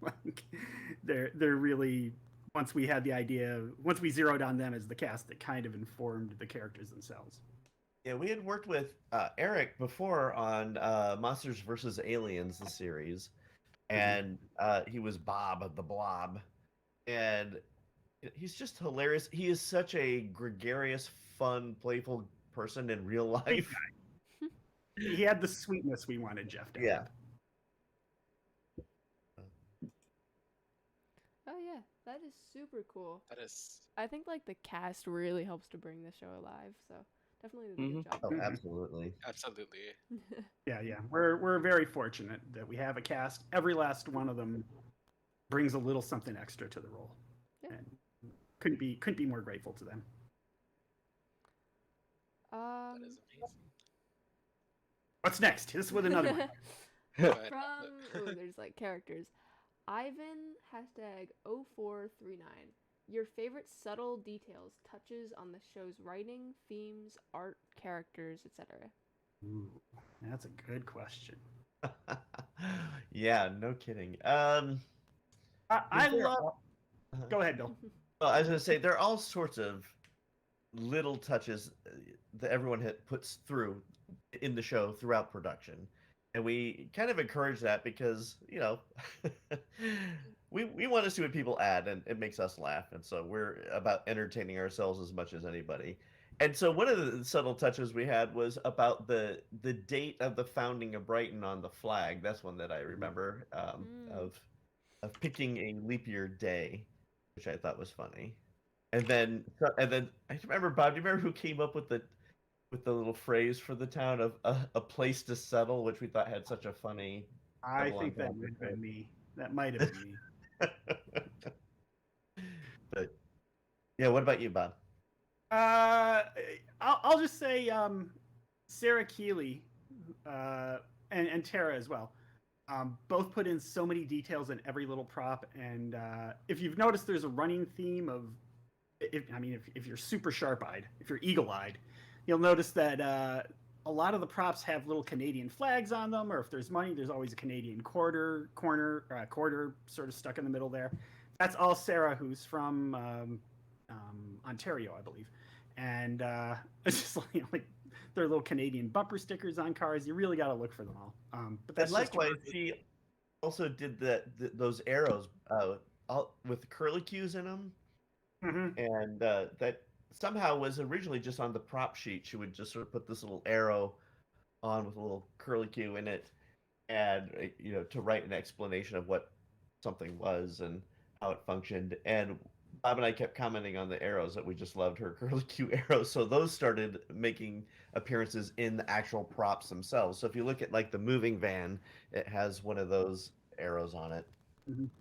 Like, they're really, once we had the idea, once we zeroed on them as the cast, that kind of informed the characters themselves. Yeah, we had worked with Eric before on Monsters vs. Aliens, the series, Mhm. and he was Bob the Blob, and he's just hilarious. He is such a gregarious, fun, playful person in real Sweet life. guy. He had the sweetness we wanted Jeff to Yeah. have. Oh yeah, that is super cool. That is. I think like the cast really helps to bring the show alive. So definitely did a good job. Oh, Mhm. absolutely. Absolutely. Yeah. We're very fortunate that we have a cast. Every last one of them brings a little something extra to the role, Yeah. and couldn't be more grateful to them. That is amazing. What's next? This with another one. But There's like characters. Ivan hashtag 0439. Your favorite subtle details, touches on the show's writing, themes, art, characters, etc. Ooh, that's a good question. Yeah, no kidding. I There love. Go ahead, Bill. Well, I was going to say there are all sorts of little touches that everyone puts through in the show throughout production, and we kind of encourage that because we want to see what people add, and it makes us laugh, and so we're about entertaining ourselves as much as anybody. And so one of the subtle touches we had was about the date of the founding of Brighton on the flag. That's one that I remember of picking a leap year day, which I thought was funny. And then I remember, Bob. Do you remember who came up with the little phrase for the town of a place to settle, which we thought had such a funny I double think that might entendre have to been me. That might have been me. it. But yeah, what about you, Bob? Uh, I'll just say Sarah Keeley and Tara as well. Both put in so many details in every little prop, and if you've noticed, there's a running theme of, if you're super sharp-eyed, if you're eagle-eyed, you'll notice that a lot of the props have little Canadian flags on them, or if there's money, there's always a Canadian quarter sort of stuck in the middle there. That's all Sarah, who's from Ontario, I believe, and it's just like their little Canadian bumper stickers on cars. You really got to look for them all. But And that's just likewise, she also did those arrows all, with curlicues in them, Mhm. and that somehow was originally just on the prop sheet. She would just sort of put this little arrow on with a little curlicue in it, and to write an explanation of what something was and how it functioned. And Bob and I kept commenting on the arrows that we just loved her curlicue arrows. So those started making appearances in the actual props themselves. So if you look at like the moving van, it has one of those arrows on it. Mhm.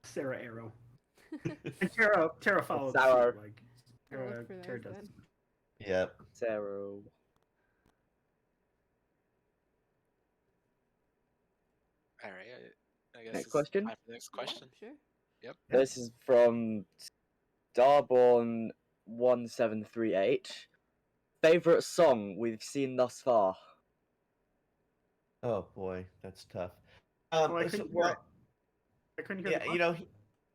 Sarah Arrow. And Tara followed Sarah. suit. Like I'll look for Tara those does. then. Yep. Sarah. all right. I guess Next it's question? time for the next question. Yeah, sure. Yep. This is from Starborn1738. Favorite song we've seen thus far? Oh boy, that's tough. Oh, I couldn't hear it. I couldn't hear Yeah, the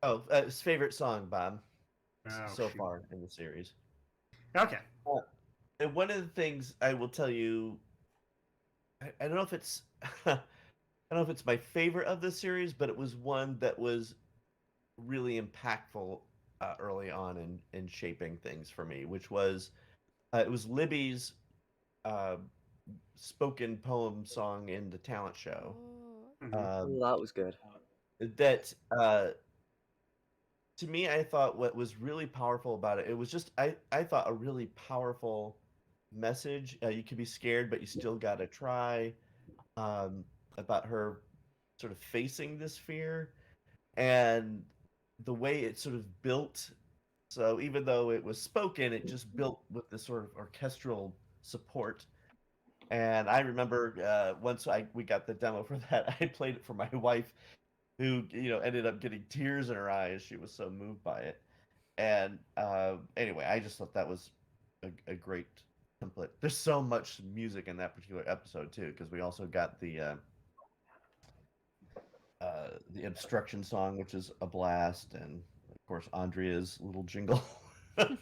question. his favorite song, Bob, Oh, so shoot. far in the series. Okay. And one of the things I will tell you, I don't know if it's, I don't know if it's my favorite of the series, but it was one that was really impactful early on in shaping things for me, which was it was Libby's uh, spoken poem song in the talent show. Oh, Mhm. Oh, that was good. That to me, I thought what was really powerful about it, it was just I thought a really powerful message. You could be scared, but you still got to try. Um, about her sort of facing this fear and the way it sort of built. So even though it was spoken, it just built with this sort of orchestral support. And I remember once we got the demo for that, I played it for my wife, who ended up getting tears in her eyes. She was so moved by it. And anyway, I just thought that was a great template. There's so much music in that particular episode too, because we also got the the obstruction song, which is a blast, and of course Andrea's little jingle. I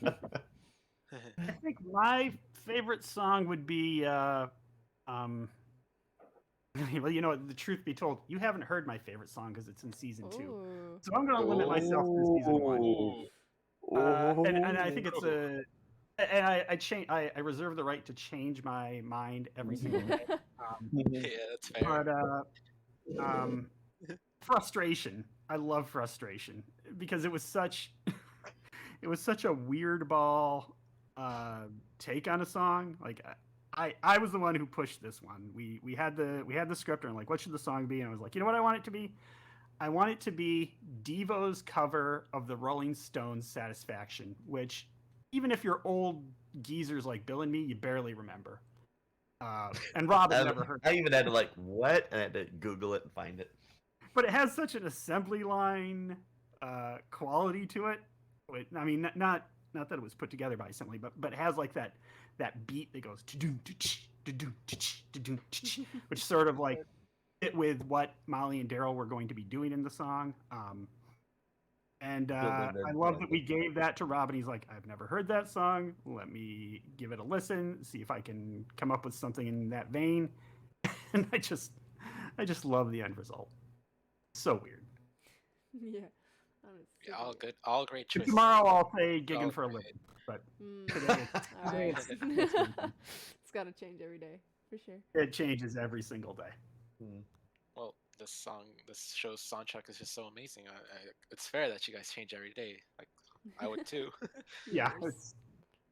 think my favorite song would be. Well, you know, the truth be told, you haven't heard my favorite song because it's in season 2. Ooh. So I'm going to limit myself to season 1. Ooh. And I think it's a. And I reserve the right to change my mind every single day. Yeah, that's fair. But frustration. I love frustration because it was such a weird ball take on a song. Like I was the one who pushed this one. We had the script and like, what should the song be? And I was like, you know what I want it to be? I want it to be Devo's cover of the Rolling Stones' Satisfaction, which even if you're old geezers like Bill and me, you barely remember. And Rob had never heard I even had to like, what? And I had to Google it and find it. But it has such an assembly line quality to it. I mean, not that it was put together by assembly, but it has like that beat that goes which sort of like fit with what Molly and Daryl were going to be doing in the song. I love that we gave that to Rob, and he's like, I've never heard that song. Let me give it a listen, see if I can come up with something in that vein. And I just love the end result. So weird. Yeah. Yeah, all good, all great And choices. tomorrow I'll say gigging Oh, for a great. living, but Today today it's got to change every day, for sure. it changes every single day. Well, this show's soundtrack is just so amazing. It's fair that you guys change every day. Like I would too. Yeah, There's it's,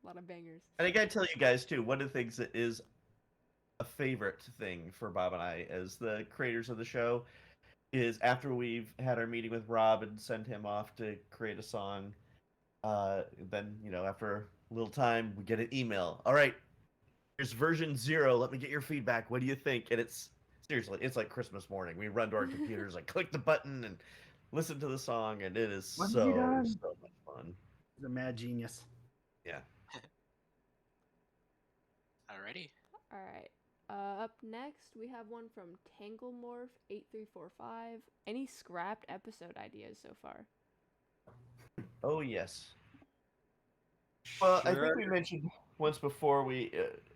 a lot of bangers. And I gotta tell you guys too, one of the things that is a favorite thing for Bob and I as the creators of the show is after we've had our meeting with Rob and sent him off to create a song, then, you know, after a little time, we get an email. All right, here's version 0. Let me get your feedback. What do you think? And it's seriously, it's like Christmas morning. We run to our computers, like click the button and listen to the song, and it is What have so you done? much fun. he's a mad genius. Yeah. Alrighty. All right. Up next, we have one from Tanglemorph8345. Any scrapped episode ideas so far? Oh yes. Well, I think we mentioned once before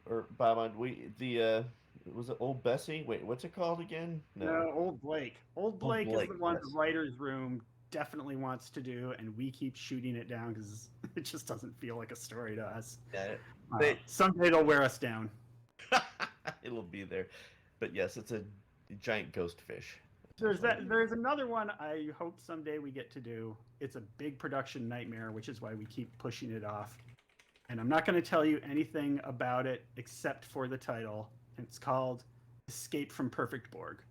or Bob, was it Old Bessie? Wait, what's it called again? No, Old Blake. Old Blake is Blake, the one yes. the writer's room definitely wants to do, and we keep shooting it down because it just doesn't feel like a story to us. Yeah, Someday it'll wear us down. it'll be there. But yes, it's a giant ghost fish. There's another one I hope someday we get to do. It's a big production nightmare, which is why we keep pushing it off. And I'm not going to tell you anything about it except for the title. It's called Escape from Perfect Borg.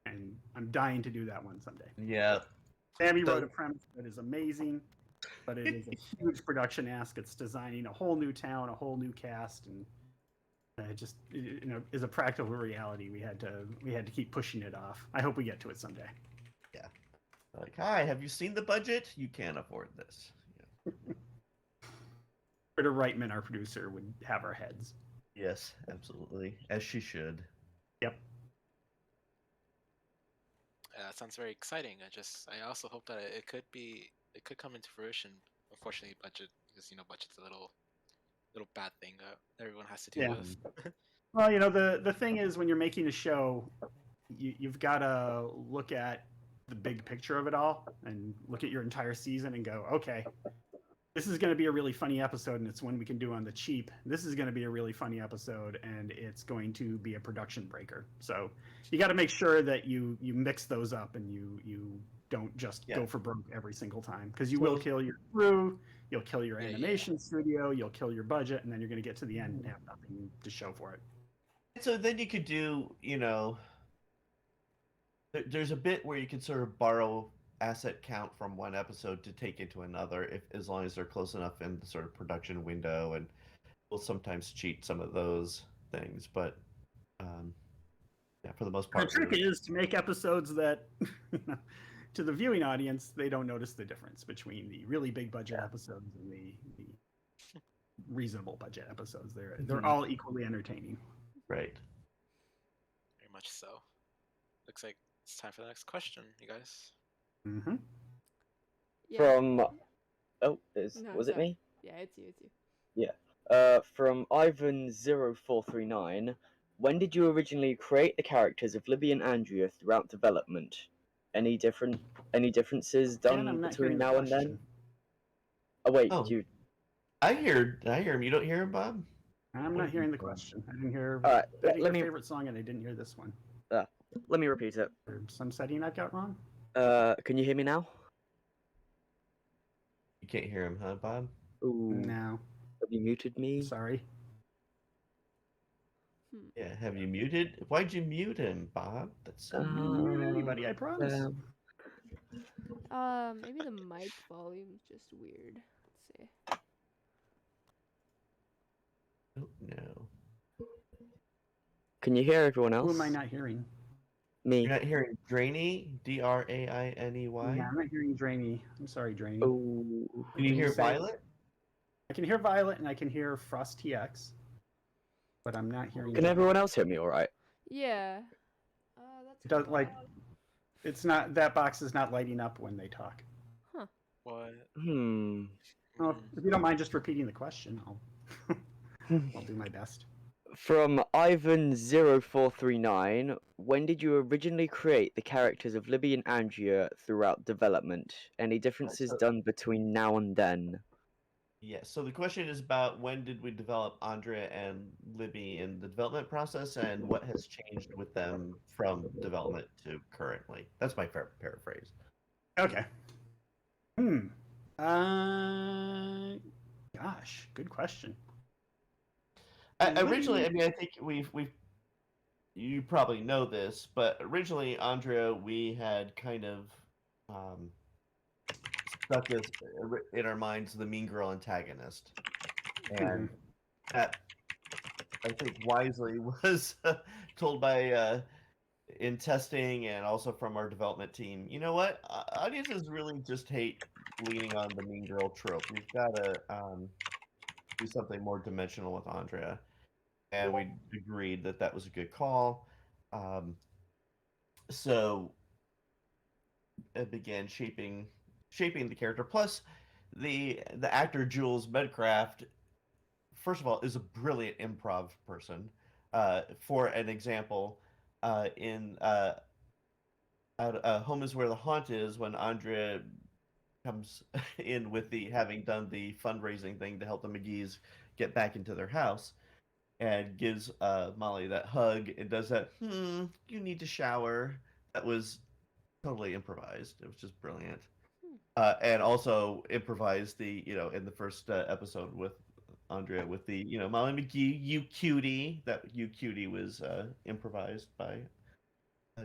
And I'm dying to do that one someday. Yeah. Sammy wrote a premise that is amazing, but it is a huge production ask. It's designing a whole new town, a whole new cast, and it just, you know, is a practical reality. We had to keep pushing it off. I hope we get to it someday. Yeah. Like, hi, have you seen the budget? You can't afford this. Yeah. Britta Reitman, our producer, would have our heads. Yes, absolutely, as she should. Yep. That sounds very exciting. I also hope that it could come into fruition. Unfortunately, budget, because budget's a little bad thing everyone has to deal with. Well, the thing is, when you're making a show, you've got to look at the big picture of it all and look at your entire season and go, okay, this is going to be a really funny episode and it's one we can do on the cheap. This is going to be a really funny episode and it's going to be a production breaker. So you got to make sure that you mix those up and you don't just go for broke every single time, because you will kill your crew, you'll kill your animation studio, you'll kill your budget, and then you're going to get to the end and have nothing to show for it. So then you could do, there's a bit where you can sort of borrow asset count from one episode to take into another, as long as they're close enough in the sort of production window, and we'll sometimes cheat some of those things, but for the most part. The trick is to make episodes that, to the viewing audience, they don't notice the difference between the really big budget episodes and the reasonable budget episodes. They're all equally entertaining. Right. Very much so. Looks like It's time for the next question, you guys. Mm-hmm. Yeah. From No, was it sorry. me? Yeah, it's you. It's you. From Ivan0439, when did you originally create the characters of Libby and Andrea throughout development? Any differences Again, done I'm not between hearing the now and then? question. Oh wait, Oh, you. I hear him. You don't hear him, Bob? I'm What not is he hearing the doing? question. I didn't hear. All right, I didn't let hear me favorite song, and I didn't hear this one. let me repeat it. Or some setting I've got wrong. Can you hear me now? You can't hear him, huh, Bob? Ooh, No, have you muted me? sorry. Yeah. Have you muted? Why'd you mute him, Bob? That's I didn't mute anybody. I promise. Maybe the mic volume's just weird. Let's see. oh, no. Can you hear everyone else? Who am I not hearing? Me. You're not hearing Drainey? Drainey? Yeah, I'm not hearing Drainey. I'm sorry, Drainey. Oh. Can you Can you hear say- Violet? I can hear Violet and I can hear FrosTx, but I'm not hearing. Can Drainey. everyone else hear me all right? Yeah. That's It does kinda like. odd. It's not, that box is not lighting up when they talk. What? Well, if you don't mind just repeating the question, I'll do my best. From Ivan0439, when did you originally create the characters of Libby and Andrea throughout development? Any differences so- done between now and then? Yes. So the question is about when did we develop Andrea and Libby in the development process, and what has changed with them from development to currently. That's my paraphrase. Okay. Gosh, good question. Originally, I mean, I think we've you probably know this, but originally, Andrea, we had kind of stuck as in our minds the mean girl antagonist, and that I think wisely was told by in testing and also from our development team. You know what? Audiences really just hate leaning on the mean girl trope. We've got to do something more dimensional with Andrea, and we agreed that that was a good call. So it began shaping the character. Plus, the actor Jules Medcraft, first of all, is a brilliant improv person. For an example, in Home is Where the Haunt Is, when Andrea comes in with the having done the fundraising thing to help the McGee's get back into their house, and gives Molly that hug and does that, you need to shower. That was totally improvised. It was just brilliant. And also improvised in the first episode with Andrea with the, Molly McGee, you cutie. That you cutie was improvised by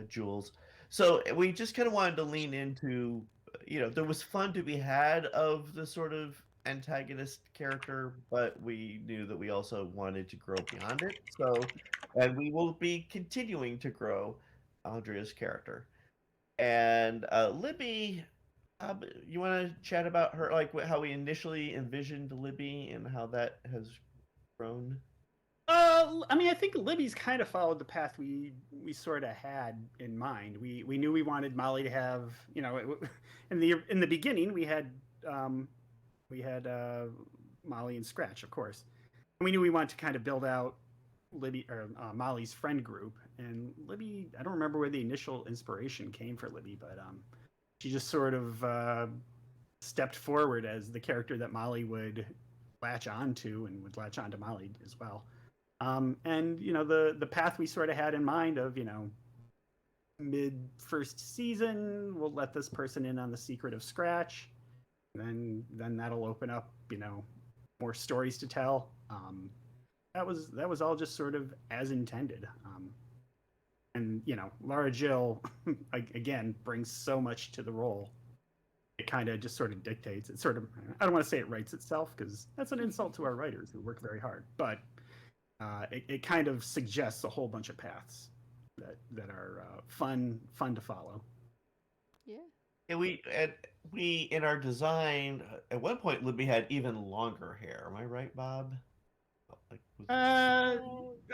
Jules. So we just kind of wanted to lean into, there was fun to be had of the sort of antagonist character, but we knew that we also wanted to grow beyond it. So, and we will be continuing to grow Andrea's character. And Libby, you want to chat about her, like how we initially envisioned Libby and how that has grown? I mean, I think Libby's kind of followed the path we sort of had in mind. We knew we wanted Molly to have, in the beginning we had Molly and Scratch, of course. And we knew we wanted to kind of build out Libby or Molly's friend group. And Libby, I don't remember where the initial inspiration came for Libby, but she just sort of stepped forward as the character that Molly would latch on to and would latch on to Molly as well. And the path we sort of had in mind of mid first season, we'll let this person in on the secret of Scratch, and then that'll open up more stories to tell. That was all just sort of as intended. And Laura Jill again brings so much to the role. It kind of just sort of dictates. It sort of, I don't want to say it writes itself because that's an insult to our writers who work very hard, but it kind of suggests a whole bunch of paths that are fun to follow. Yeah. And we in our design at one point Libby had even longer hair. Am I right, Bob? I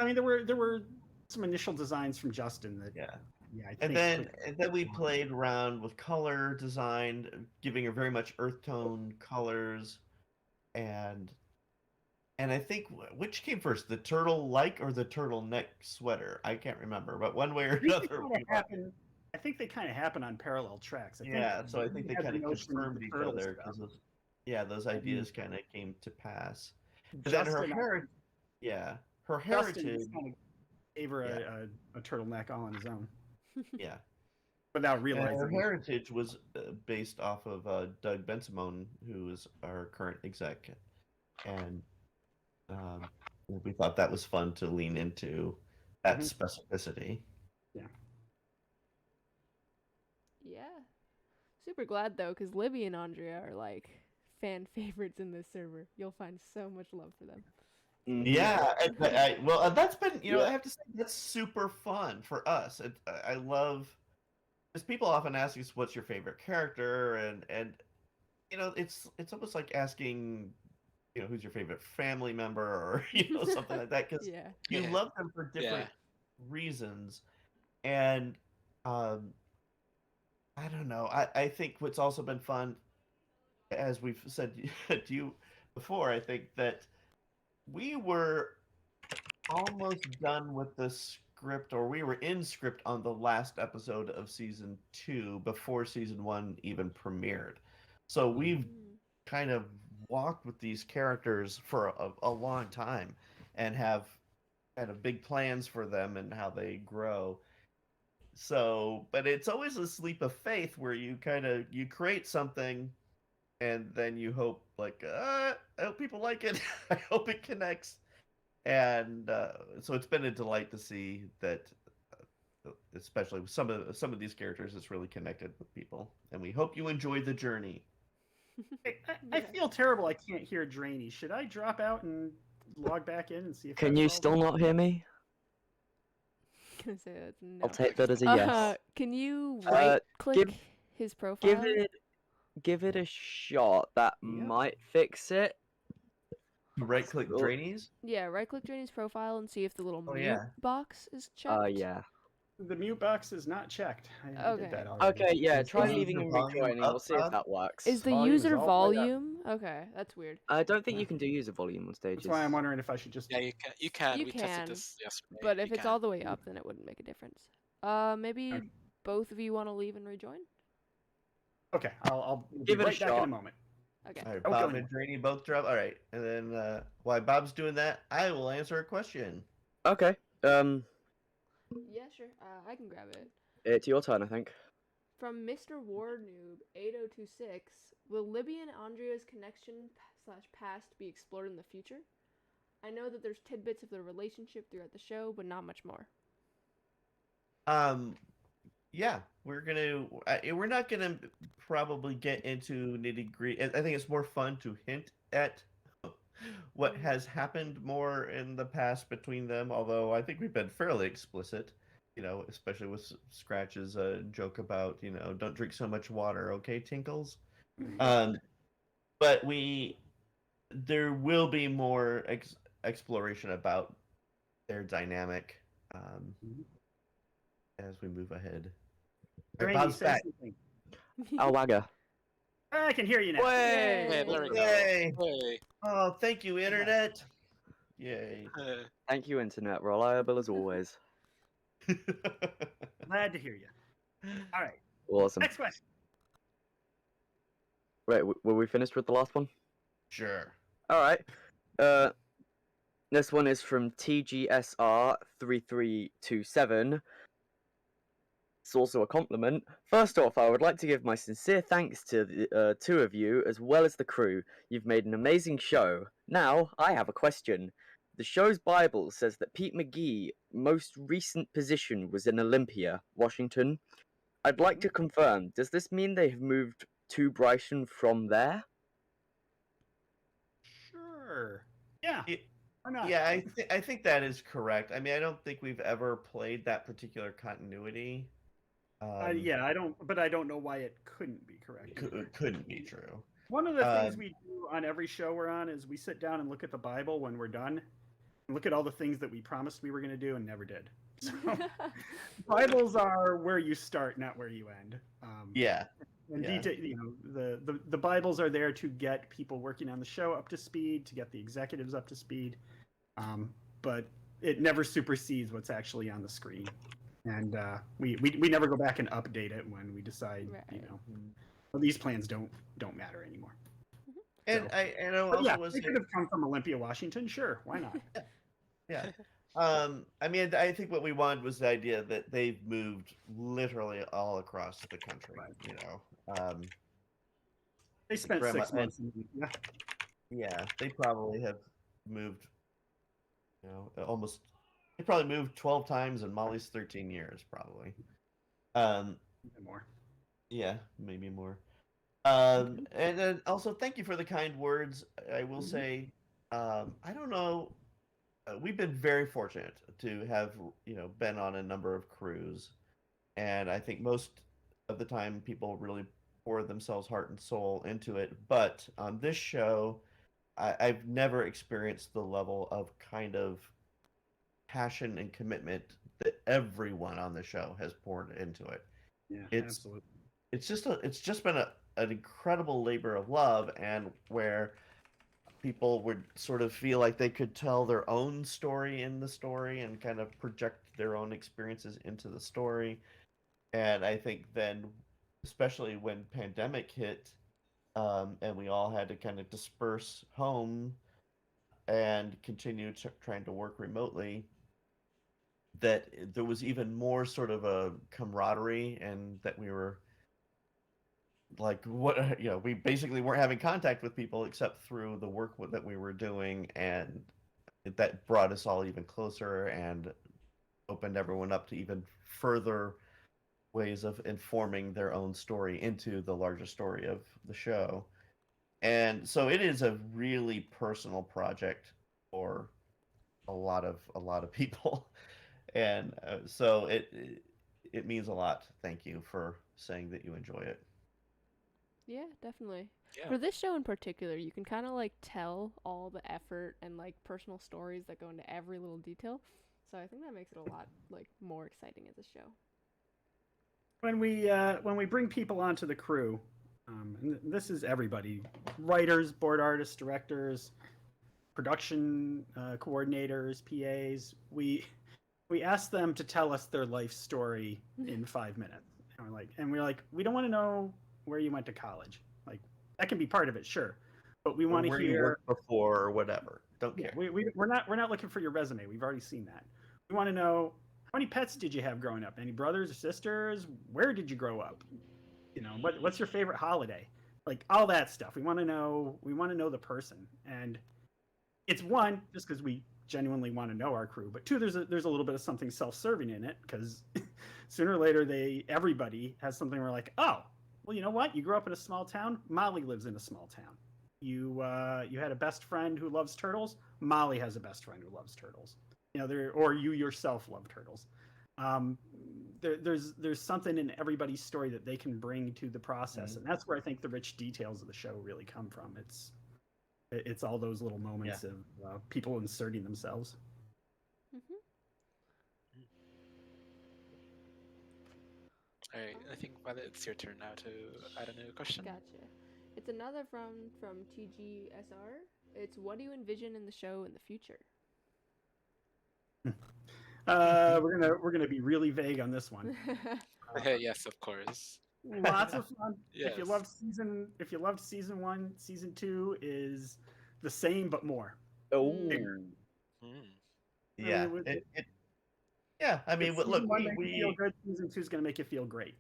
mean, there were some initial designs from Justin that Yeah, I And think then quick- and then we played around with color design, giving her very much earth tone colors, and I think which came first, the turtle like or the turtleneck sweater? I can't remember, but one way or I think they another, kind we of happen. I think they kind of happen on parallel tracks. I think yeah. So I think we they had the kind of notion of confirmed the each turtle other stuff. because those ideas kind of came to pass. And then Justin, her Justin heritage, just kind of gave her yeah, a turtleneck all on his own yeah. without And realizing. her heritage was based off of Doug Ben-Simone, who is our current exec, and um, we thought that was fun to lean into that Mhm. specificity. Yeah. Yeah. Super glad though, because Libby and Andrea are like fan favorites in this server. You'll find so much love for them. Mhm. Yeah, well, that's been, Yeah. I have to say that's super fun for us. I love, because people often ask us, "What's your favorite character?" and it's almost like asking, who's your favorite family member, or something like that, because Yeah. you Yeah. love them for different reasons. And um, I don't know. I think what's also been fun, as we've said to you before, I think that we were almost done with the script, or we were in script on the last episode of season 2 before season 1 even premiered. So we've Mm. kind of walked with these characters for a long time and have kind of big plans for them and how they grow. So, but it's always a leap of faith where you create something and then you hope, like, I hope people like it. I hope it connects. And so it's been a delight to see that, especially with some of these characters, it's really connected with people. And we hope you enjoy the journey. I feel terrible. I can't hear Drainey. Should I drop out and log back in and see if Can that you solves still it? not hear me? Gonna say that's no. I'll take that as a yes. Can you Uh, right click give- his profile? Give it a shot. That Yep. might fix it. Right click Oh. Drainey's. Yeah, right click Drainey's profile and see if the little Oh, mute yeah. box is checked. Yeah. The mute box is not checked. I Okay. did that already. Okay, yeah, Is try the leaving user and volume rejoining. up, We'll see if Rob? that works. Is the Volume is user all the way up. volume? Okay, that's weird. I don't think Yeah. you can do user volume on stages. That's why I'm wondering if I should just. Yeah, you can. You can. You We can, tested this yesterday. But if You it's can. all the way up, then it wouldn't make a difference. Maybe Okay. both of you want to leave and rejoin? Okay, I'll be Give it a right back in a shot. moment. Okay. All right, Okay. Bob and Drainey both drop. All right, and then while Bob's doing that, I will answer a question. Okay. Yeah, sure. I can grab it. It's your turn, I think. From Mr. War Noob 8026, will Libby and Andrea's connection / past be explored in the future? I know that there's tidbits of their relationship throughout the show, but not much more. Yeah, we're not gonna probably get into nitty gritty. I think it's more fun to hint at what has happened more in the past between them. Although I think we've been fairly explicit, especially with Scratch's joke about don't drink so much water, okay, Tinkles. But there will be more exploration about their dynamic as we move ahead. All right, Drainey, Bob's say back. something. Wagga. I can hear you now. Yay. Hey, there we go. Yay! Hey. Oh, thank you, Internet. Yay. Thank you, Internet. Reliable as always. Glad to hear you. All right. Awesome. Next question. Wait, were we finished with the last one? Sure. Alright. This one is from TGSR 3327. It's also a compliment. First off, I would like to give my sincere thanks to the two of you, as well as the crew. You've made an amazing show. Now, I have a question. The show's Bible says that Pete McGee's most recent position was in Olympia, Washington. I'd like to confirm, does this mean they have moved to Brighton from there? Sure. Yeah. Or not. Yeah, I think that is correct. I mean, I don't think we've ever played that particular continuity. Yeah, I don't know why it couldn't be correct. It couldn't be true. One of the things we do on every show we're on is we sit down and look at the Bible when we're done, and look at all the things that we promised we were going to do and never did. So Bibles are where you start, not where you end. Yeah. And Yeah. the Bibles are there to get people working on the show up to speed, to get the executives up to speed. But it never supersedes what's actually on the screen. And we never go back and update it when we decide, Right. well, these plans don't matter anymore. And So- I But also yeah, was they could have come from Olympia, Washington. Sure, why not? yeah. I mean, I think what we wanted was the idea that they've moved literally all across the country. Right. You know, They spent grandma- 6 months. Yeah. yeah, they probably have moved. You know, almost. They probably moved 12 times in Molly's 13 years, probably. Even more. Yeah, maybe more. And then also thank you for the kind words. I will say, I don't know. We've been very fortunate to have been on a number of crews, and I think most of the time people really pour themselves heart and soul into it. But on this show, I've never experienced the level of kind of passion and commitment that everyone on the show has poured into it. Yeah, It's absolutely. it's just been an incredible labor of love, and where people would sort of feel like they could tell their own story in the story and kind of project their own experiences into the story. And I think then, especially when pandemic hit, and we all had to kind of disperse home and continue trying to work remotely, that there was even more sort of a camaraderie, and that we were like, what we basically weren't having contact with people except through the work that we were doing, and that brought us all even closer and opened everyone up to even further ways of informing their own story into the larger story of the show. And so it is a really personal project for a lot of people. And so it means a lot. Thank you for saying that you enjoy it. Yeah, definitely. Yeah. For this show in particular, you can kind of like tell all the effort and like personal stories that go into every little detail. So I think that makes it a lot like more exciting as a show. When we bring people onto the crew, and this is everybody: writers, board artists, directors, production coordinators, PAs. We ask them to tell us their life story in 5 minutes. And we're like, we don't want to know where you went to college. Like, that can be part of it, sure, but we Or want to where you hear. worked before or whatever. Don't Yeah, care. we're not looking for your resume. We've already seen that. We want to know, how many pets did you have growing up? Any brothers or sisters? Where did you grow up? What's your favorite holiday? Like, all that stuff. We want to know the person. And it's one, just because we genuinely want to know our crew, but two, there's a little bit of something self-serving in it, because sooner or later everybody has something where like, oh, well, you know what? You grew up in a small town. Molly lives in a small town. You had a best friend who loves turtles. Molly has a best friend who loves turtles. Or you yourself love turtles. There's something in everybody's story that they can bring to the process, and that's where I think the rich details of the show really come from. It's all those little moments of people inserting themselves. All right, I think Violet, it's your turn now to add a new question. Gotcha. It's another from TGSR. It's, what do you envision in the show in the future? We're gonna be really vague on this one. Yes, of course. Lots of fun. Yes. If you loved season 1, season 2 is the same but more. Oh, Bigger. Yeah. Yeah. I mean, look, Season 1 makes you feel good. Season 2 is gonna make you feel great.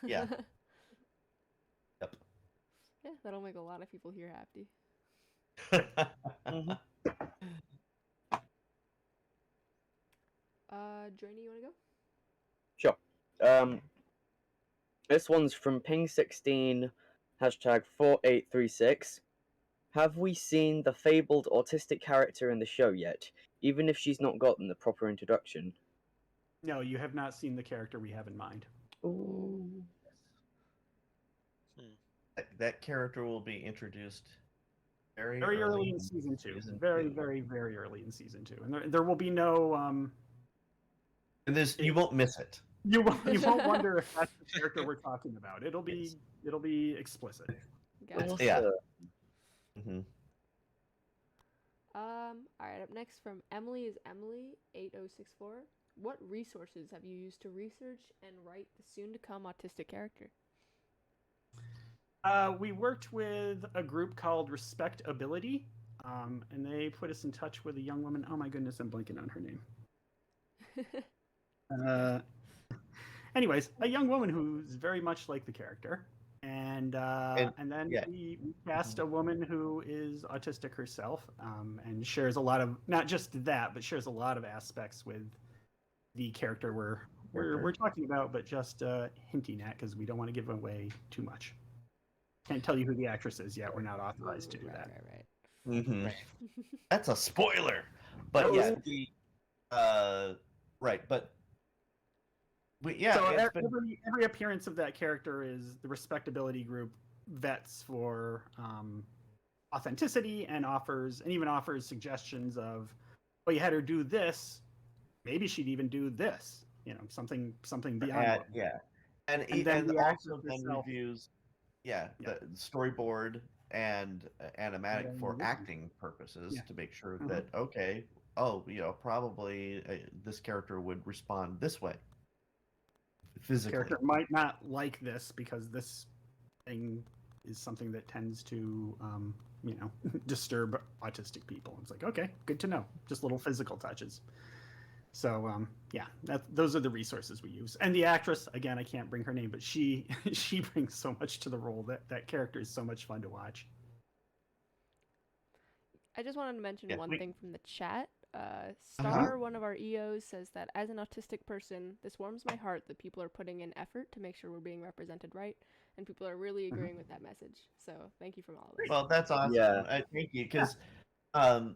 Yeah. Yep. Yeah, that'll make a lot of people here happy. Drainey, you wanna go? sure. This one's from Ping16 #4836. Have we seen the fabled autistic character in the show yet, even if she's not gotten the proper introduction? No, you have not seen the character we have in mind. Ooh. That character will be introduced very early in season 2. Very, very, very early in season 2, and there will be no And you won't miss it. You won't wonder if that's the character we're talking about. It'll be explicit. Gotcha. Yeah. Awesome. Hmm. All right, up next from Emily is Emily 8064. What resources have you used to research and write the soon-to-come autistic character? We worked with a group called Respectability, and they put us in touch with a young woman. Oh my goodness, I'm blanking on her name. Anyways, a young woman who's very much like the character, and then yeah. we cast a woman who is autistic herself, and shares a lot of, not just that, but shares a lot of aspects with the character we're talking about, but just hinting at, because we don't want to give away too much. Can't tell you who the actress is yet. We're not authorized to do that. Right. Hmm. Right. That's a spoiler. But yeah, right. But So it's been, every appearance of that character is the Respectability group vets for authenticity and even offers suggestions of, well, you had her do this, maybe she'd even do this, something beyond. yeah, and then the also actress then herself. reviews, Yeah. the storyboard and animatic then for written. acting purposes Yeah. to make sure Mhm. that probably this character would respond this way physically. Character might not like this because this thing is something that tends to disturb autistic people. It's like, okay, good to know. Just little physical touches. So those are the resources we use. And the actress, again, I can't bring her name, but she brings so much to the role. That character is so much fun to watch. I just wanted to mention one thing from the chat. Uh-huh. Star, one of our EOs, says that as an autistic person, this warms my heart that people are putting in effort to make sure we're being represented right, and people are really agreeing with that message. So thank you from all of us. Well, that's awesome. Yeah. Thank you, because I'll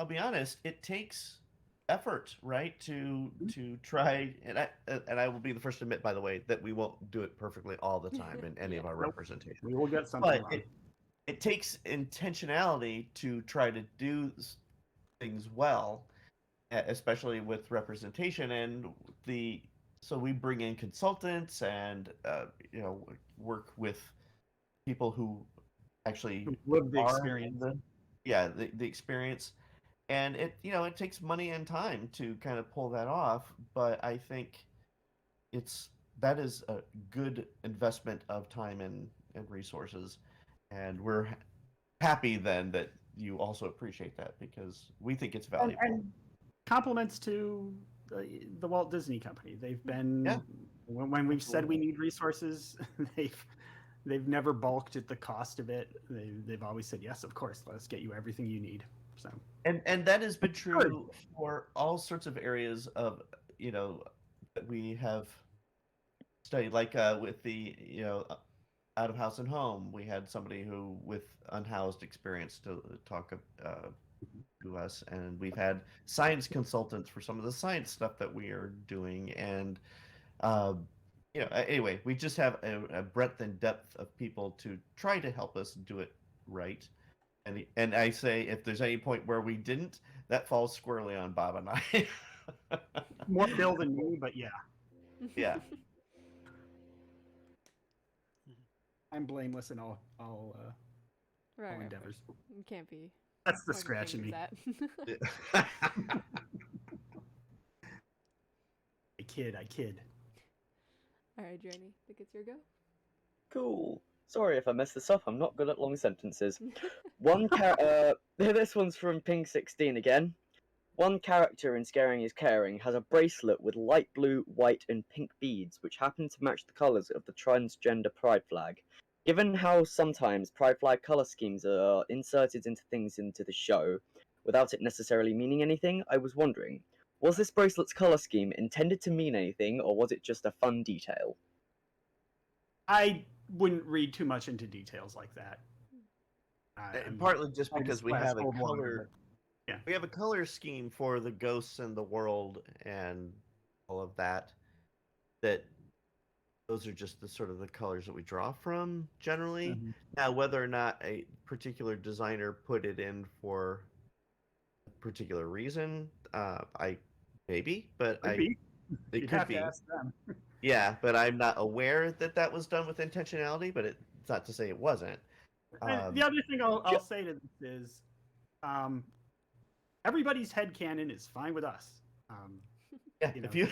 be honest, it takes effort, right, to try, and I will be the first to admit, by the way, that we won't do it perfectly all the time in any of our Nope. representation. We will get something But wrong. it takes intentionality to try to do things well, especially with representation, and so we bring in consultants and work with people who actually Live the are experience. the experience, and it takes money and time to kind of pull that off, but I think that is a good investment of time and resources, and we're happy then that you also appreciate that, because we think it's valuable. And compliments to the Walt Disney Company. They've been, when we've said we need resources, they've never balked at the cost of it. They've always said, yes, of course, let us get you everything you need. So and that has been true for all sorts of areas of that we have studied, like with the out of house and home, we had somebody who with unhoused experience to talk to us, and we've had science consultants for some of the science stuff that we are doing, and anyway, we just have a breadth and depth of people to try to help us do it right. And I say, if there's any point where we didn't, that falls squarely on Bob and I. more Bill than me, but yeah, Yeah. I'm blameless in all Right, endeavors. You can't be. That's the pointing scratch in me. fingers at. I kid. All right, Drainey, think it's your go. Cool. Sorry if I messed this up. I'm not good at long sentences. This one's from Ping16 again. One character in Scaring is Caring has a bracelet with light blue, white, and pink beads, which happen to match the colours of the transgender pride flag. Given how sometimes pride flag colour schemes are inserted into things into the show, without it necessarily meaning anything, I was wondering, was this bracelet's colour scheme intended to mean anything, or was it just a fun detail? I wouldn't read too much into details like that. Partly just I because just we glass have a cold water, color. yeah. We have a color scheme for the ghosts and the world and all of that. That those are just the sort of the colors that we draw from generally. Mm-hmm. Now, whether or not a particular designer put it in for a particular reason, I maybe, but Could I be. it You'd could have to be. ask them. Yeah, but I'm not aware that that was done with intentionality. But it's not to say it wasn't. And the other thing I'll say to this is, everybody's headcanon is fine with us. Yeah, You know, if you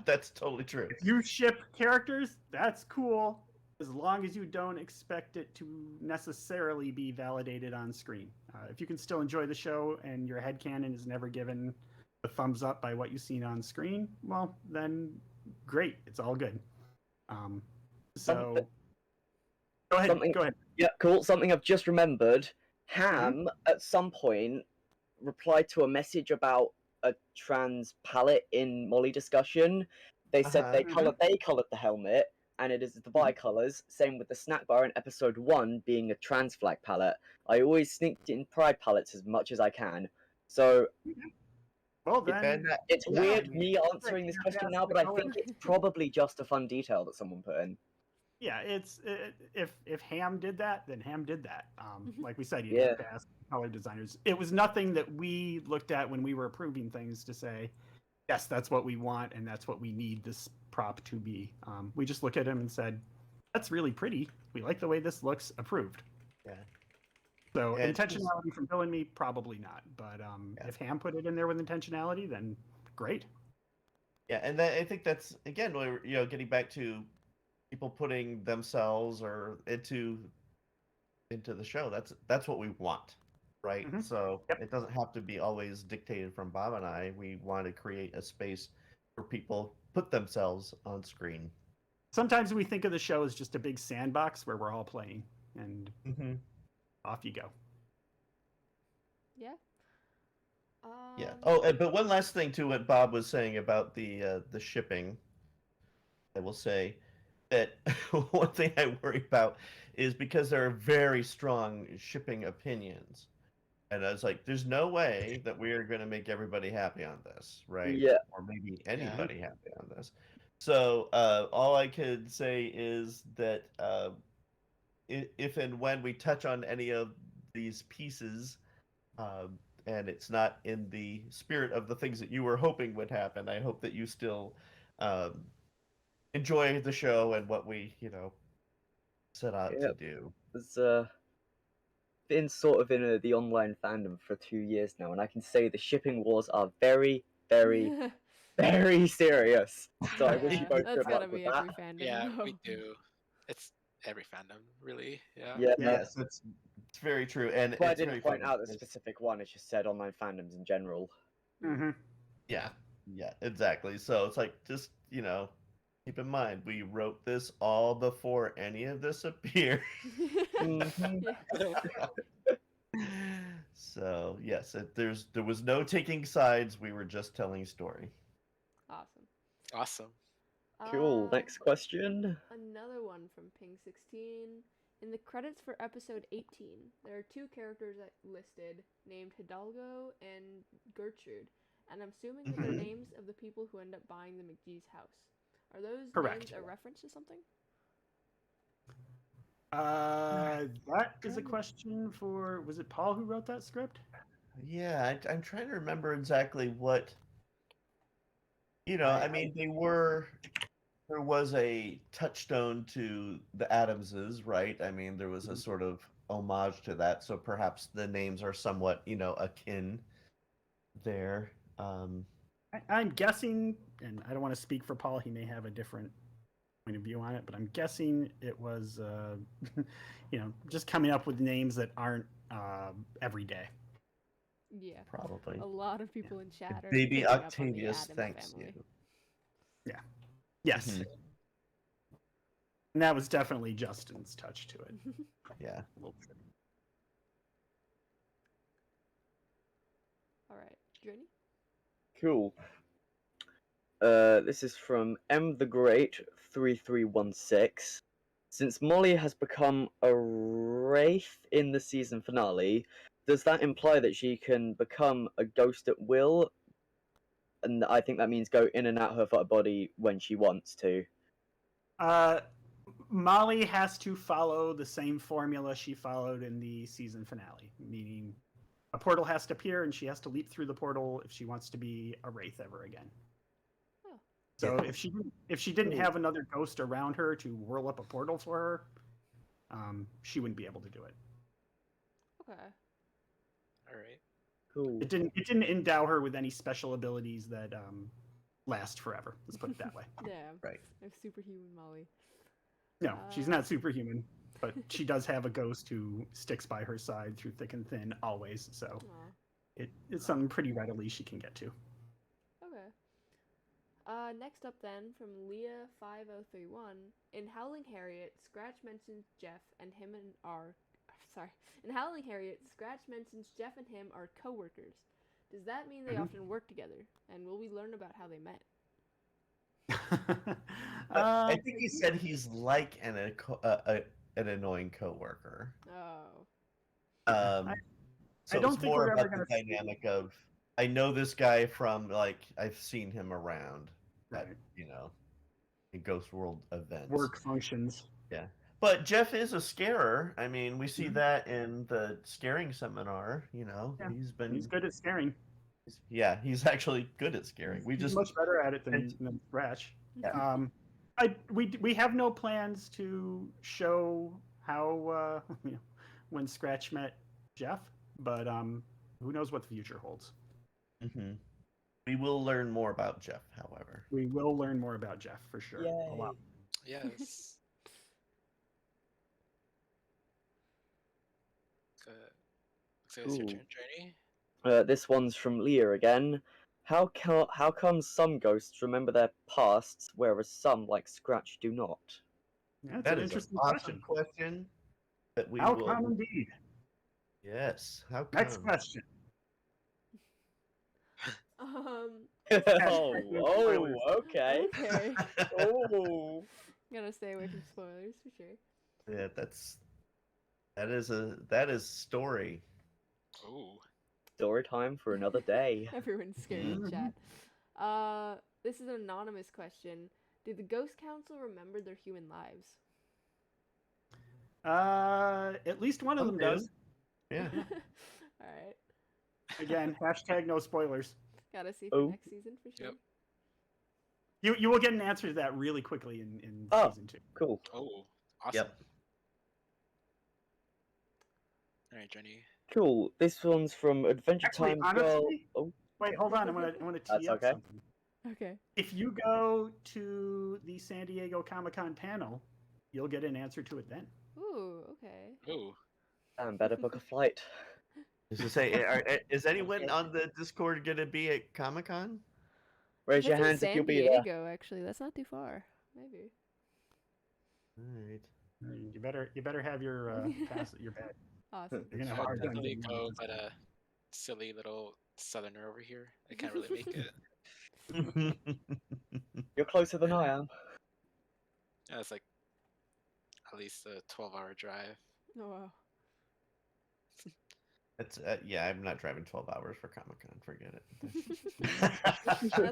that's totally true. if you ship characters, that's cool, as long as you don't expect it to necessarily be validated on screen. If you can still enjoy the show and your headcanon is never given a thumbs up by what you've seen on screen, well, then great. It's all good. So go ahead. Something- Go ahead. Yeah, cool. Something I've just remembered. Mm-hmm. Ham, at some point, replied to a message about a trans palette in Molly discussion. They said they colored the helmet, and it is the bicolors. Same with the snack bar in episode 1 being a trans flag palette. I always sneaked in pride palettes as much as I can. So Well, then it's Yeah, weird I mean, me answering this you have to question ask now, the but I color. think it's probably just a fun detail that someone put in. yeah, if Ham did that, then Ham did that. Like we said, you Yeah. have to ask color designers. It was nothing that we looked at when we were approving things to say, yes, that's what we want and that's what we need this prop to be. We just looked at him and said, that's really pretty. We like the way this looks. Approved. Yeah. So Yeah, it's just- intentionality from Bill and me, probably not. But if Ham put it in there with intentionality, then great. Yeah, and I think that's again, getting back to people putting themselves or into the show. That's what we want, right? Mhm. So Yep. it doesn't have to be always dictated from Bob and I. We want to create a space where people put themselves on screen. Sometimes we think of the show as just a big sandbox where we're all playing, and off you go. Yeah. Yeah. Oh, but one last thing to what Bob was saying about the shipping. I will say that one thing I worry about is because there are very strong shipping opinions. And I was like, there's no way that we are going to make everybody happy on this, right? Yeah. Or maybe anybody happy on this. So all I could say is that if and when we touch on any of these pieces, and it's not in the spirit of the things that you were hoping would happen, I hope that you still enjoy the show and what we, set out to do. It's been sort of in the online fandom for 2 years now, and I can say the shipping wars are very, very, very serious. So I wish you both that's good gotta luck with be that. every fandom. Yeah, though. we do. It's every fandom, really. Yeah. Yeah, Yes, it's very true, and that's why I it's very didn't point funny out the because- specific one. It's just said online fandoms in general. Mm-hmm. Yeah, exactly. So it's like, just keep in mind, we wrote this all before any of this appeared. So yes, there was no taking sides. We were just telling story. Awesome. Awesome. Cool. Next question. Another one from Ping16. In the credits for episode 18, there are 2 characters listed named Hidalgo and Gertrude, and I'm assuming that they're names of the people who end up buying the McGee's house. Are those Correct. names a reference to something? That is a question for, was it Paul who wrote that script? Yeah, I'm trying to remember exactly what. I mean, there was a touchstone to the Adamses, right? I mean, there was a sort of homage to that, so perhaps the names are somewhat, akin there. I'm guessing, and I don't want to speak for Paul, he may have a different point of view on it, but I'm guessing it was, just coming up with names that aren't every day. Yeah. Probably. A lot of people in chat are Baby picking up on the Octavius, Addams thanks family. you. Yes. Mhm. And that was definitely Justin's touch to it. Yeah. A little bit. All right, Drainey? Cool. This is from M the Great 3316. Since Molly has become a wraith in the season finale, does that imply that she can become a ghost at will? And I think that means go in and out her body when she wants to. Molly has to follow the same formula she followed in the season finale, meaning a portal has to appear, and she has to leap through the portal if she wants to be a wraith ever again. Oh. So if she didn't have another ghost around her to whirl up a portal for her, she wouldn't be able to do it. Okay. All right. Cool. It didn't endow her with any special abilities that last forever. Let's put it that way. Yeah. Right. Like superhuman Molly. No, she's not superhuman, but she does have a ghost who sticks by her side through thick and thin always. So Aw. it's something pretty readily she can get to. Okay. Next up then, from Leah5031, in Howling Harriet, Scratch mentions Jeff and him and are... Sorry. In Howling Harriet, Scratch mentions Jeff and him are co-workers. Does that mean they often work together? And will we learn about how they met? I think he said he's like an annoying coworker. Oh. So I don't it's think more we're ever about the gonna dynamic of I know this guy from like I've seen him around at Right. in Ghost World events. Work functions. Yeah. But Jeff is a scarer. I mean, we see Mhm. that in the scaring seminar, Yeah. He's He's good at scaring. he's actually good at scaring. We He's just much better at it than Scratch. Yeah. We have no plans to show how when Scratch met Jeff, but who knows what the future holds. Mhm. We will learn more about Jeff, however. We will learn more about Jeff for sure. A lot. Yes. So it's your Ooh. turn, Drainey. This one's from Leah again. How come some ghosts remember their pasts, whereas some, like Scratch, do not? That's That an is interesting an awesome question that we How will. come indeed? Yes. How come? Next question. Um. Oh, okay. Okay. Oh. Gotta stay away from spoilers for sure. Yeah, that is story. Ooh. Story time for another day. Everyone's scared in chat. This is an anonymous question. Do the Ghost Council remember their human lives? At least one of them Some do. does. Yeah. All right. Again, hashtag no spoilers. Gotta see for Oh. next season for sure. Yep. You will get an answer to that really quickly in Oh. season 2. Cool. Oh. Awesome. Yep. All right, Drainey. Cool. This one's from Adventure Actually, Time Girl. honestly, Oh, wait, hold on. I want to That's tee up okay. something. Okay. If you go to the San Diego Comic-Con panel, you'll get an answer to it then. Ooh. Okay. Ooh. and better book a flight. Is to say, is anyone on the Discord gonna be at Comic-Con? Raise your It's in hands if San you'll be there. Diego, actually. That's not too far. Maybe. All right. You better have your pass, your badge. Awesome. You're gonna have I a would hard time definitely getting go, on but a silly little southerner over here. I can't really make it. You're closer than I am. Yeah, it's like at least a 12-hour drive. Oh wow. It's yeah, I'm not driving 12 hours for Comic-Con. Forget it.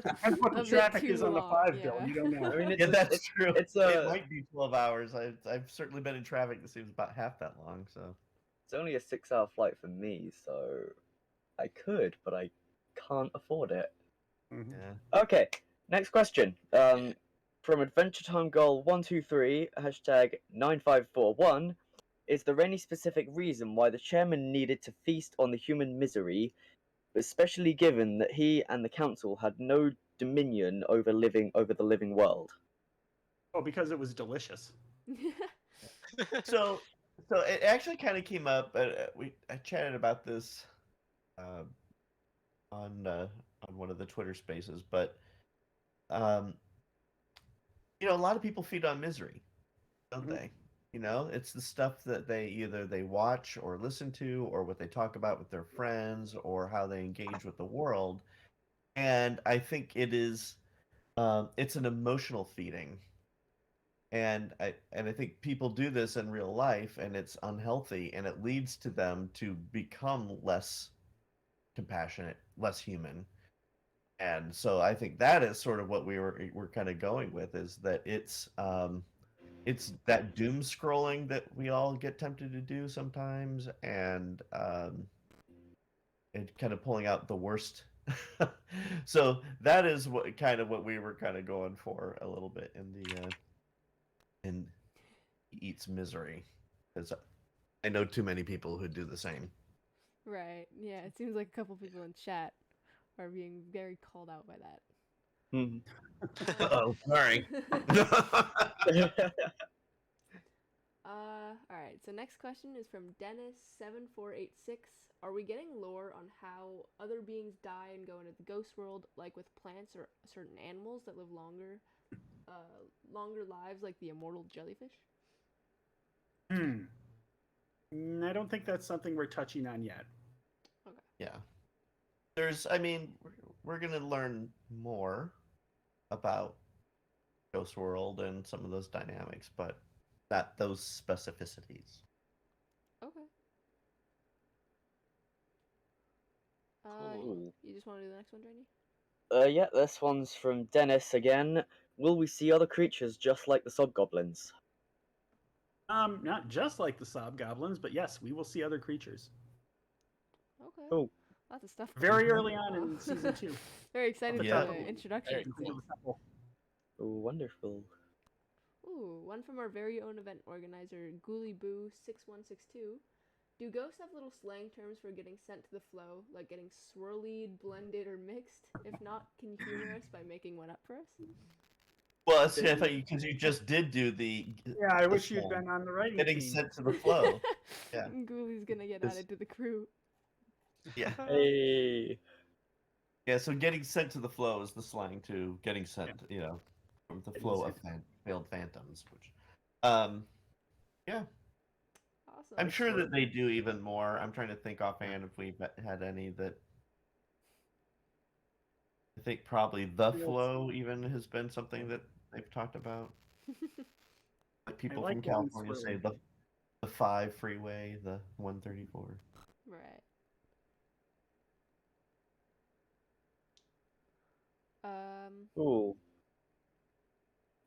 Depends what the A bit traffic too is on the long, 5 bill. yeah. You don't know. I mean, Yeah, that's true. It's It might be 12 hours. I've certainly been in traffic that seems about half that long. So It's only a 6-hour flight for me, so I could, but I can't afford it. Mhm. yeah. Okay, next question. From Adventure Time Goal 123 hashtag 9541. Is there any specific reason why the chairman needed to feast on the human misery, especially given that he and the council had no dominion over the living world? Oh, because it was delicious. So it actually kind of came up. I chatted about this on one of the Twitter Spaces, but a lot of people feed on misery, don't Mhm. they? It's the stuff that they watch or listen to, or what they talk about with their friends, or how they engage with the world. And I think it's an emotional feeding. And I think people do this in real life, and it's unhealthy, and it leads to them to become less compassionate, less human. And so I think that is sort of what we're kind of going with, is that it's that doom scrolling that we all get tempted to do sometimes, and and kind of pulling out the worst. So that is what we were kind of going for a little bit in the in Eats Misery, because I know too many people who do the same. Right. Yeah, it seems like a couple people in chat are being very called out by that. Hmm. Oh, sorry. All right. So next question is from Dennis7486. Are we getting lore on how other beings die and go into the ghost world, like with plants or certain animals that live longer lives, like the immortal jellyfish? I don't think that's something we're touching on yet. Yeah. We're going to learn more about Ghost World and some of those dynamics, but not those specificities. Okay. Cool. You just want to do the next one, Drainey? Yeah, this one's from Dennis again. Will we see other creatures just like the Sobgoblins? Not just like the Sobgoblins, but yes, we will see other creatures. Okay. Cool. Lots of stuff. Very early on in season 2. Very excited Yeah. for the introduction. Very cool. Oh, wonderful. Ooh, one from our very own event organizer, GhoulieBoo6162. Do ghosts have little slang terms for getting sent to the flow, like getting swirlied, blended, or mixed? If not, can you humor us by making one up for us? Well, see, I thought because you just did do the Yeah, I wish you'd song. been on the writing Getting team. sent to the flow. Yeah. Ghoulies gonna get This- added to the crew. Yeah. Hey. Yeah, so getting sent to the flow is the slang to getting sent, from the It flow is, of failed phantoms, which yeah. Awesome. I'm sure that they do even more. I'm trying to think offhand if we've had any that. I think probably the Yes. flow even has been something that they've talked about. Like people like from getting California say swirly. the 5 freeway, the 134. Right. Ooh.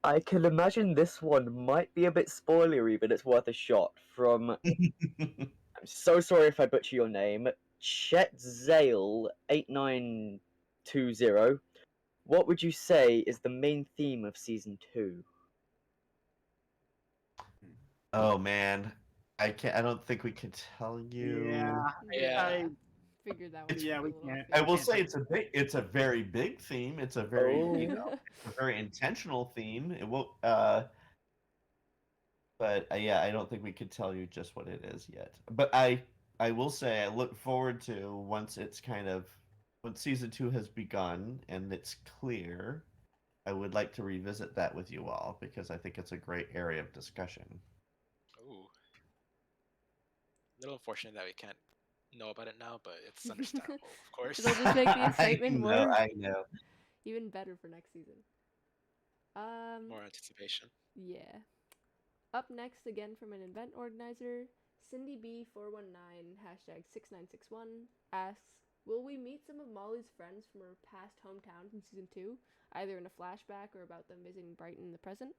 I can imagine this one might be a bit spoilery, but it's worth a shot. From I'm so sorry if I butcher your name, Chet Zale 8920. What would you say is the main theme of season 2? Oh man, I can't. I don't think we can tell you. Yeah. I Figured that one. yeah, would we be a little can't. I field. will can't say tell. it's a very big theme. It's a very Oh. a very intentional theme. It will but yeah, I don't think we could tell you just what it is yet. But I will say I look forward to once season 2 has begun and it's clear. I would like to revisit that with you all because I think it's a great area of discussion. Ooh. A little unfortunate that we can't know about it now, but it's understandable, of course. It'll just make the excitement more I know. even better for next season. More anticipation. Yeah. Up next, again from an event organizer, Cindy B419 #6961 asks, "Will we meet some of Molly's friends from her past hometowns in season 2, either in a flashback or about them visiting Brighton in the present?"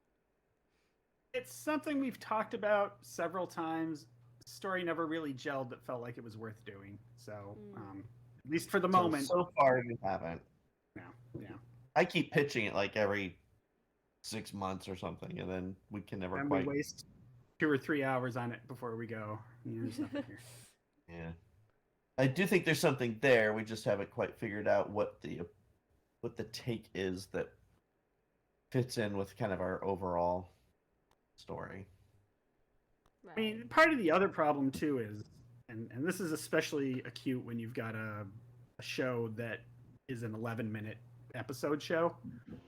It's something we've talked about several times. The story never really gelled that felt like it was worth doing. So, at least for the moment. So far you haven't. No, yeah. I keep pitching it like every 6 months or something, and then we can never And quite. we waste 2 or 3 hours on it before we go. There's nothing here. Yeah, I do think there's something there. We just haven't quite figured out what the take is that fits in with kind of our overall story. Right. I mean, part of the other problem too is, and this is especially acute when you've got a show that is an 11-minute episode show.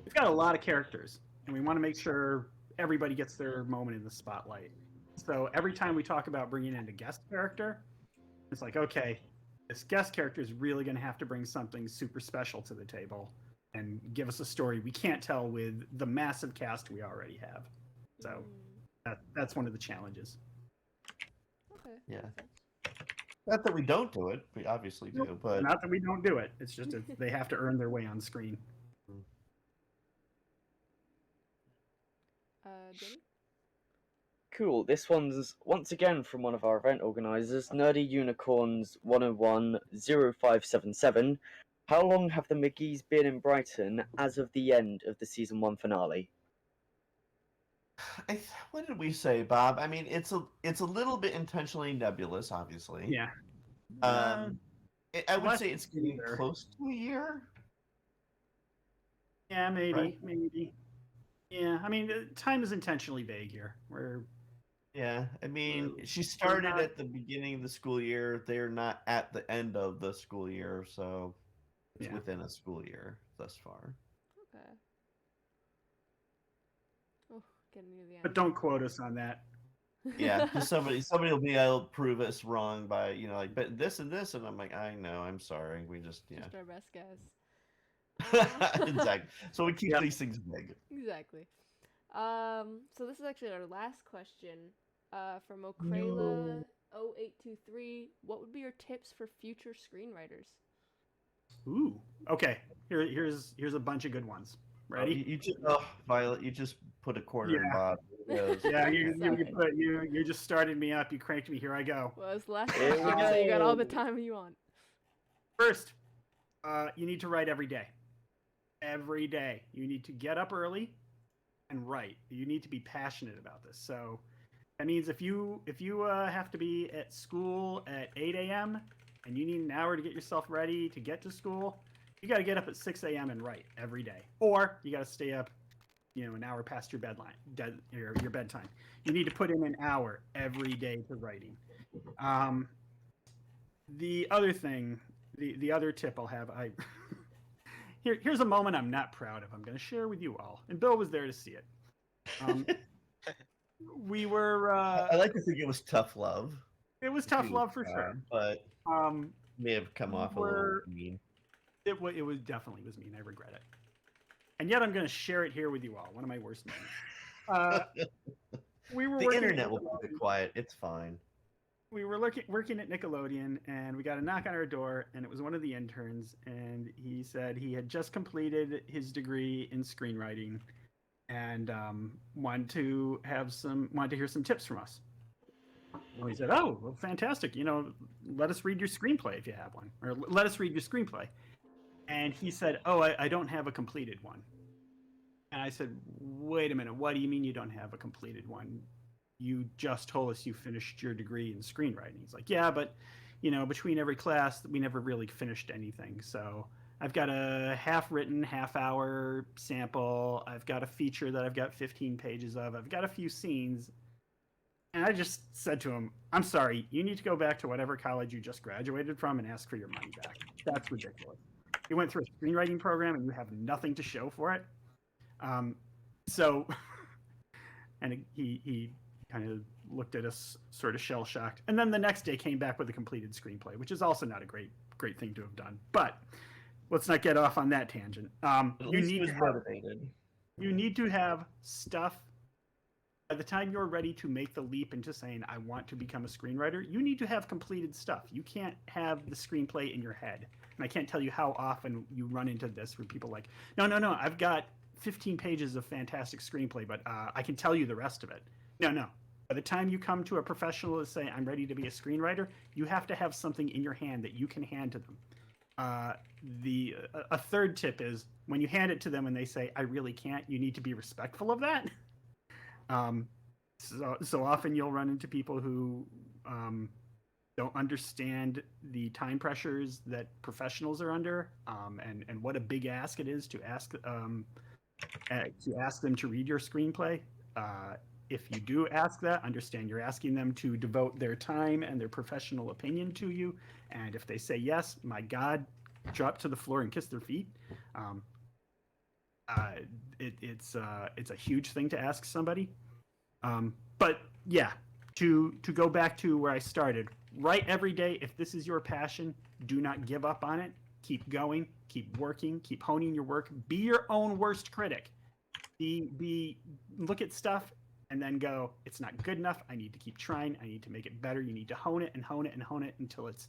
We've got a lot of characters, and we want to make sure everybody gets their moment in the spotlight. So every time we talk about bringing in a guest character, it's like, okay, this guest character is really going to have to bring something super special to the table and give us a story we can't tell with the massive cast we already have. So that's one of the challenges. Okay. Yeah. makes sense. Not that we don't do it, we obviously do, but Not that we don't do it. It's just they have to earn their way on screen. Jenny? cool. This one's once again from one of our event organizers, Nerdy Unicorns 1010577. How long have the McGees been in Brighton as of the end of the season 1 finale? What did we say, Bob? I mean, it's a little bit intentionally nebulous, obviously. Yeah. I would less say it's getting either. close to a year. Yeah, maybe, Right. maybe. Yeah, I mean, time is intentionally vague here. Yeah, I mean, We're she started not- at the beginning of the school year. They're not at the end of the school year, so it's Yeah. within a school year thus far. Okay. Oh, getting near the end. But don't quote us on that. Yeah, because somebody will be able to prove us wrong by like, but this and this, and I'm like, I know, I'm sorry. We just Just our best guess. exactly. So we keep Yep. these things big. Exactly. So this is actually our last question. From Okrala 0823. What would be your tips for future screenwriters? Ooh. Okay. Here's a bunch of good ones. Ready? You just, Violet, you just put a quarter in Yeah. Bob. Yeah, you Sorry. just started me up. You cranked me. Here I go. Well, it's the last Here we question, so you got all the go. time you want. First, you need to write every day. Every day, you need to get up early and write. You need to be passionate about this. So that means if you have to be at school at 8 a.m. and you need an hour to get yourself ready to get to school, you got to get up at 6 a.m. and write every day. Or you got to stay up, an hour past your your bedtime. You need to put in an hour every day to writing. The other thing, the other tip I'll have, here's a moment I'm not proud of. I'm going to share with you all, and Bill was there to see it. We were. I like to think it was tough love. It was tough love for sure. But Um, may have come off a little mean. it was definitely was mean. I regret it, and yet I'm going to share it here with you all. One of my worst moments. We were The working internet at will keep it quiet. It's fine. We were working at Nickelodeon, and we got a knock on our door, and it was one of the interns, and he said he had just completed his degree in screenwriting, and wanted to hear some tips from us. And we said, "Oh, well, fantastic! Let us read your screenplay if you have one, or let us read your screenplay." And he said, "Oh, I don't have a completed one." And I said, "Wait a minute. What do you mean you don't have a completed one? You just told us you finished your degree in screenwriting." He's like, "Yeah, but between every class, we never really finished anything. So I've got a half-written, half-hour sample. I've got a feature that I've got 15 pages of. I've got a few scenes." And I just said to him, "I'm sorry, you need to go back to whatever college you just graduated from and ask for your money back. That's ridiculous. You went through a screenwriting program and you have nothing to show for it." So, and he kind of looked at us sort of shell-shocked. And then the next day came back with a completed screenplay, which is also not a great thing to have done. But let's not get off on that tangent. You need to have stuff. By the time you're ready to make the leap into saying, "I want to become a screenwriter," you need to have completed stuff. You can't have the screenplay in your head. And I can't tell you how often you run into this where people are like, no, I've got 15 pages of fantastic screenplay, but I can tell you the rest of it. No. By the time you come to a professional to say, "I'm ready to be a screenwriter," you have to have something in your hand that you can hand to them. A third tip is when you hand it to them and they say, "I really can't," you need to be respectful of that. So often you'll run into people who don't understand the time pressures that professionals are under, and what a big ask it is to ask them to read your screenplay. If you do ask that, understand you're asking them to devote their time and their professional opinion to you. And if they say yes, my God, drop to the floor and kiss their feet. It's a huge thing to ask somebody. But yeah, to go back to where I started, write every day. If this is your passion, do not give up on it. Keep going, keep working, keep honing your work. Be your own worst critic. Look at stuff and then go, "It's not good enough. I need to keep trying. I need to make it better." You need to hone it and hone it and hone it until it's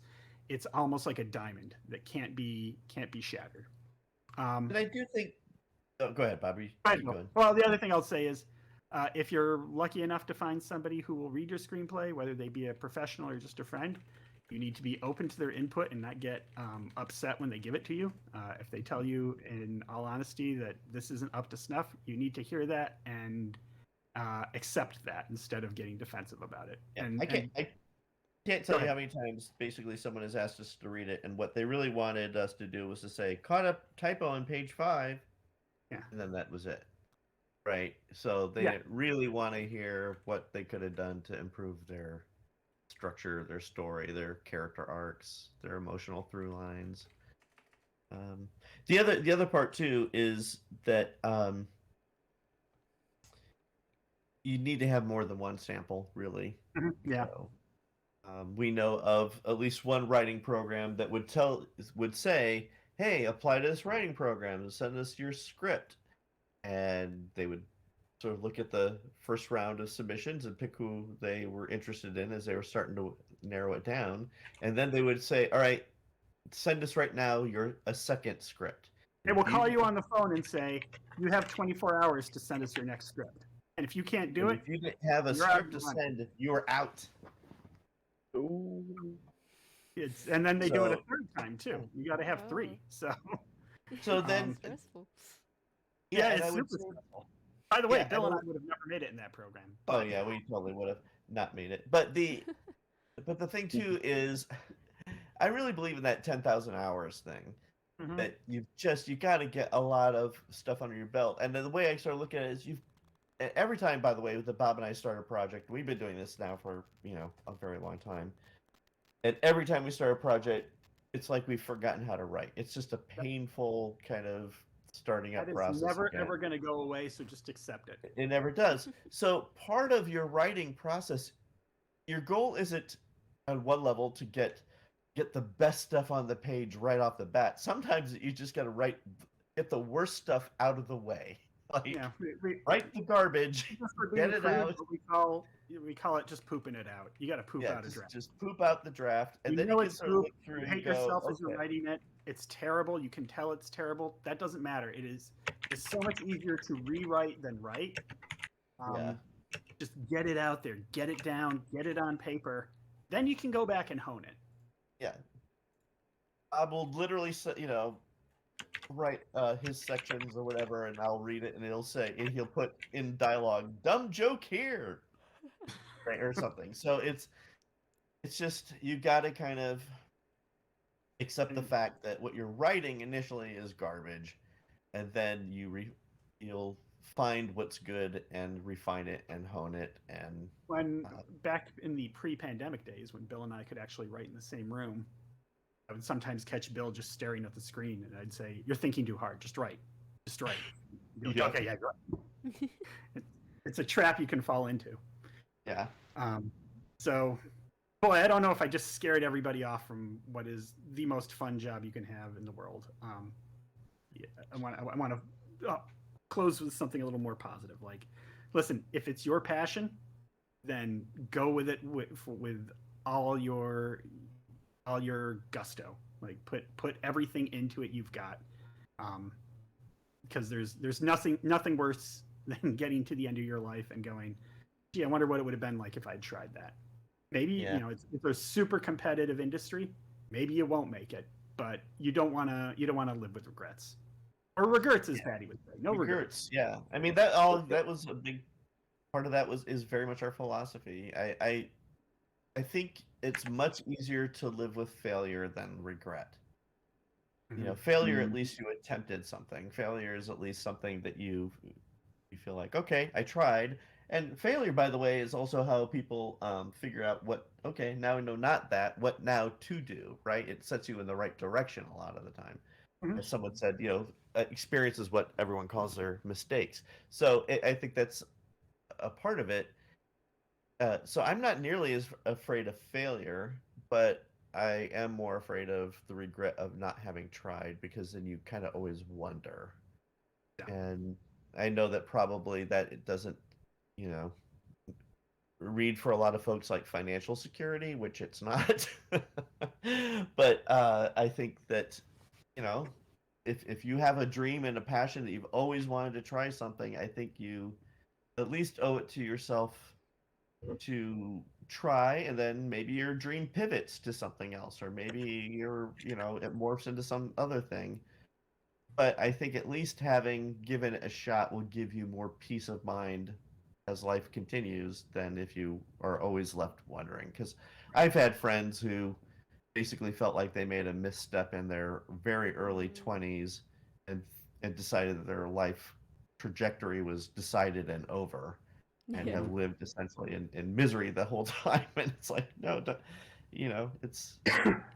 almost like a diamond that can't be shattered. And I do think. Oh, go ahead, Bobby. Well, the other thing I'll say is, If you're lucky enough to find somebody who will read your screenplay, whether they be a professional or just a friend, you need to be open to their input and not get upset when they give it to you. If they tell you, in all honesty, that this isn't up to snuff, you need to hear that and accept that instead of getting defensive about it. Yeah, And I can't tell Go you how ahead. many times basically someone has asked us to read it, and what they really wanted us to do was to say, caught a typo on page 5, Yeah. and then that was it. Right. So they Yeah. didn't really want to hear what they could have done to improve their structure, their story, their character arcs, their emotional through lines. The other part too is that you need to have more than one sample, really. Yeah. So, we know of at least one writing program that would say, "Hey, apply to this writing program and send us your script," and they would sort of look at the first round of submissions and pick who they were interested in as they were starting to narrow it down, and then they would say, "All right, send us right now a second script." They will call you on the phone and say, you have 24 hours to send us your next script. And if you can't do And it, if you didn't have a you're out script of to the running. send, you were out. Ooh. And then they do it a So- third time too. You got to have 3. So So then, stressful. yeah, and it's I would super say- stressful. By the way, Yeah, Bill and I and would have never made it in that program. Oh But yeah, we totally would have not made it. But the thing too is, I really believe in that 10,000 hours thing. Mhm. That you got to get a lot of stuff under your belt. And then the way I sort of look at it is, every time, by the way, with the Bob and I start a project, we've been doing this now for a very long time. And every time we start a project, it's like we've forgotten how to write. It's just a painful kind of starting up that is process. never again. ever going to go away. So just accept it. It never does. So part of your writing process, your goal isn't on one level to get the best stuff on the page right off the bat. Sometimes you just got to get the worst stuff out of the way. Like, Yeah, write the garbage, just for get being it crude, out. what we call it just pooping it out. You got to poop Yeah, out a draft. just poop out the draft, and You then know you can it's sort of poop. look through You and hate go, yourself as you're okay. writing it. It's terrible. You can tell it's terrible. That doesn't matter. It's so much easier to rewrite than write. Yeah. Just get it out there, get it down, get it on paper. Then you can go back and hone it. Yeah. I will literally say, write his sections or whatever, and I'll read it, and he'll put in dialogue, "Dumb joke here," right, or something. So it's just, you got to kind of accept the fact that what you're writing initially is garbage, and then you'll find what's good and refine it and hone it. And When back in the pre-pandemic days, when Bill and I could actually write in the same room, I would sometimes catch Bill just staring at the screen, and I'd say, "You're thinking too hard. Just write. Just write." He'd be like, Yeah. "Okay, yeah, go ahead." It's a trap you can fall into. yeah, So, boy, I don't know if I just scared everybody off from what is the most fun job you can have in the world. Yeah, I want to close with something a little more positive. Like, listen, if it's your passion, then go with it with all your gusto. Like, put everything into it you've got, because there's nothing worse than getting to the end of your life and going, gee, I wonder what it would have been like if I'd tried that. Maybe Yeah. It's a super competitive industry. Maybe you won't make it, but you don't want to live with regrets. Or regrets, as Patty would say. No regrets. yeah. I mean, that was a big part of that is very much our philosophy. I think it's much easier to live with failure than regret. Failure, at least you attempted something. Failure is at least something that you feel like, okay, I tried. And failure, by the way, is also how people figure out okay, now I know not that, what now to do, right? It sets you in the right direction a lot of the time. As someone said, experience is what everyone calls their mistakes. So I think that's a part of it. So I'm not nearly as afraid of failure, but I am more afraid of the regret of not having tried, because then you kind of always wonder. Yeah. And I know that probably that it doesn't, read for a lot of folks like financial security, which it's not. But I think that, if you have a dream and a passion that you've always wanted to try something, I think the at least owe it to yourself to try, and then maybe your dream pivots to something else, or maybe it morphs into some other thing. But I think at least having given it a shot will give you more peace of mind as life continues than if you are always left wondering. Because I've had friends who basically felt like they made a misstep in their very early 20s and decided that their life trajectory was decided and over, and Yeah. have lived essentially in misery the whole time. And it's like, no, it's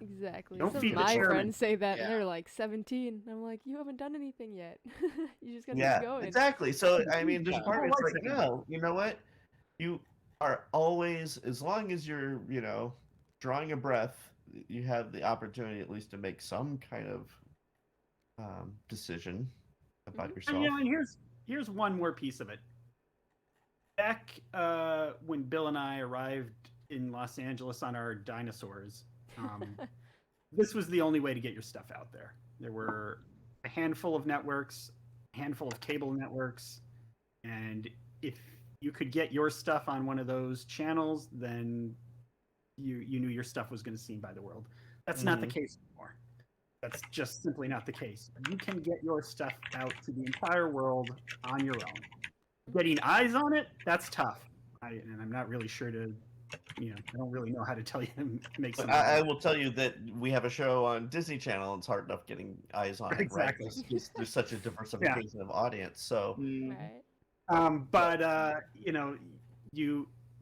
Exactly. Don't Some feed of the my chairman. friends say that, and Yeah. they're like 17. And I'm like, you haven't done anything yet. You just gotta yeah, keep going. exactly. So I mean, there's Yeah. part of Oh, it's I like, see. no, you know what? You are always, as long as you're, drawing a breath, you have the opportunity at least to make some kind of decision about Mhm. And, yourself. and here's one more piece of it. Back when Bill and I arrived in Los Angeles on our dinosaurs, this was the only way to get your stuff out there. There were a handful of networks, a handful of cable networks, and if you could get your stuff on one of those channels, then you knew your stuff was going to be seen by the world. That's not the case anymore. That's just simply not the case. You can get your stuff out to the entire world on your own. Getting eyes on it, that's tough. And I'm not really sure to, I don't really know how to tell you to make But something. I will tell you that we have a show on Disney Channel, and it's hard enough getting eyes on it, Exactly. right? Because there's such a diversification of audience. So Right. But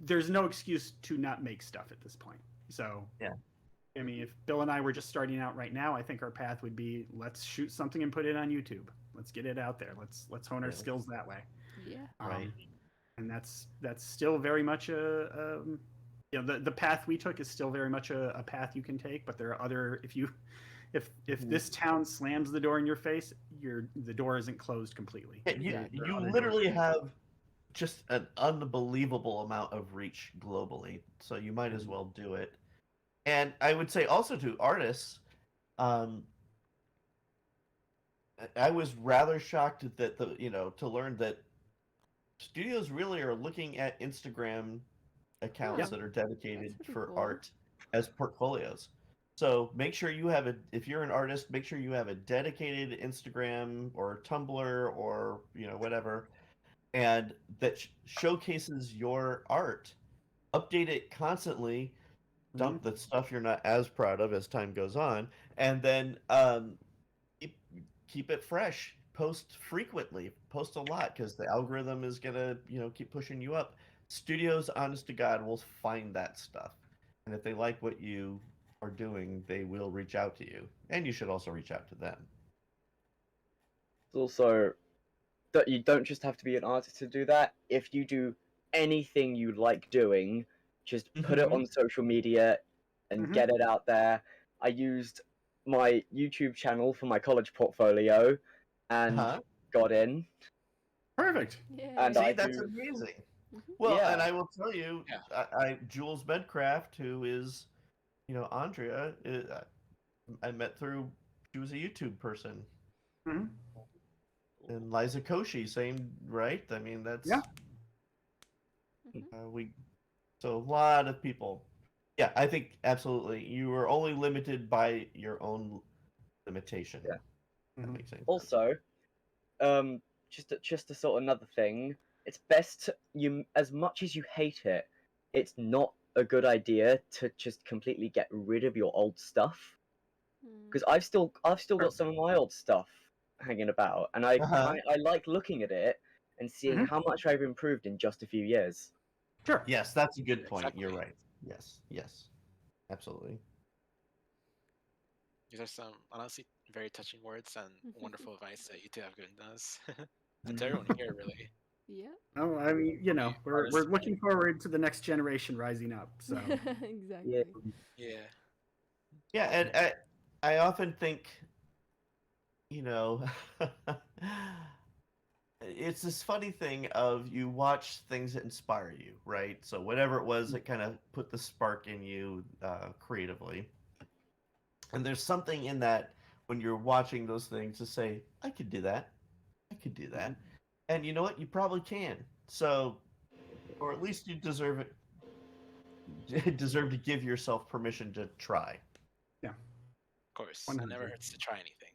there's no excuse to not make stuff at this point. So yeah, I mean, if Bill and I were just starting out right now, I think our path would be, let's shoot something and put it on YouTube. Let's get it out there. Let's hone our Yeah. skills that way. Yeah. Right. And that's still very much the path we took is still very much a path you can take. But there are other, if this town slams the door in your face, the door isn't closed completely. Yeah, There are you other literally doors. have just an unbelievable amount of reach globally, so you might as well do it. And I would say also to artists, I was rather shocked that to learn that studios really are looking at Instagram accounts Yeah. that are dedicated That's pretty for cool. art as portfolios. So make sure you have if you're an artist, make sure you have a dedicated Instagram or Tumblr or whatever, and that showcases your art. Update it constantly. Dump the stuff you're not as proud of as time goes on, and then keep it fresh. Post frequently. Post a lot, because the algorithm is gonna keep pushing you up. Studios, honest to God, will find that stuff, and if they like what you are doing, they will reach out to you, and you should also reach out to them. It's also that you don't just have to be an artist to do that. If you do anything you like doing, just put it on social media and get it out there. I used my YouTube channel for my college portfolio and got in. Perfect. Yeah. And See, I that's do. amazing. Mhm. Well, Yeah. and I will tell you, Yeah. Jules Bedcraft, who is, Andrea, I met through, she was a YouTube person. Mhm. And Liza Koshy, same, right? I mean, that's, Yeah. so a lot of people. Yeah, I think absolutely. You are only limited by your own limitation. Yeah. That makes sense. Also, just a sort of another thing. It's best as much as you hate it, it's not a good idea to just completely get rid of your old stuff. Because I've still got some of my old stuff hanging about, and I like looking at it and seeing how much I've improved in just a few years. Sure. Yes, that's a good point. You're Exactly. right. Yes, absolutely. These are some honestly very touching words and wonderful advice that you two have given us. And to everyone here, really. Yeah. Oh, I mean, we're looking forward to the next generation rising up. So Exactly. Yeah. Yeah, and I often think, it's this funny thing of you watch things that inspire you, right? So whatever it was that kind of put the spark in you creatively. And there's something in that when you're watching those things to say, I could do that. I could do that. And you know what? You probably can. So, or at least you deserve it. Deserve to give yourself permission to try. Of course, it never 100. hurts to try anything.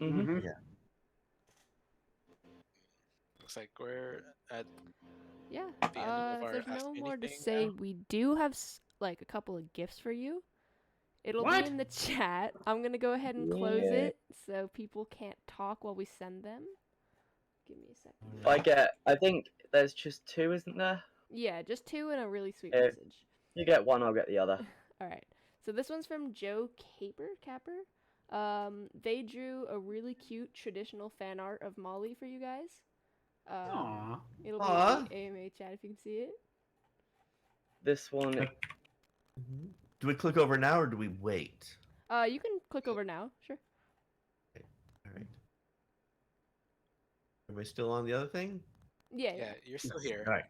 Mm-hmm. Mhm. Yeah. Looks like we're at Yeah. the end of If our there's Ask no Me more to Anything say, now. we do have like a couple of gifts for you. It'll What? be in the chat. I'm gonna go ahead and close Yeah. it so people can't talk while we send them. Give me a second. I think there's just 2, isn't there? Yeah, just 2 and a really sweet Eh. message. You get one, I'll get the other. All right. So this one's from Joe Capper. They drew a really cute traditional fan art of Molly for you guys. Aw. It'll be Aw. in the AMA chat if you can see it. This one, Mhm. Do we click over now or do we wait? You can click over now. Sure. All right. Are we still on the other thing? Yeah. Yeah, you're still here. All right.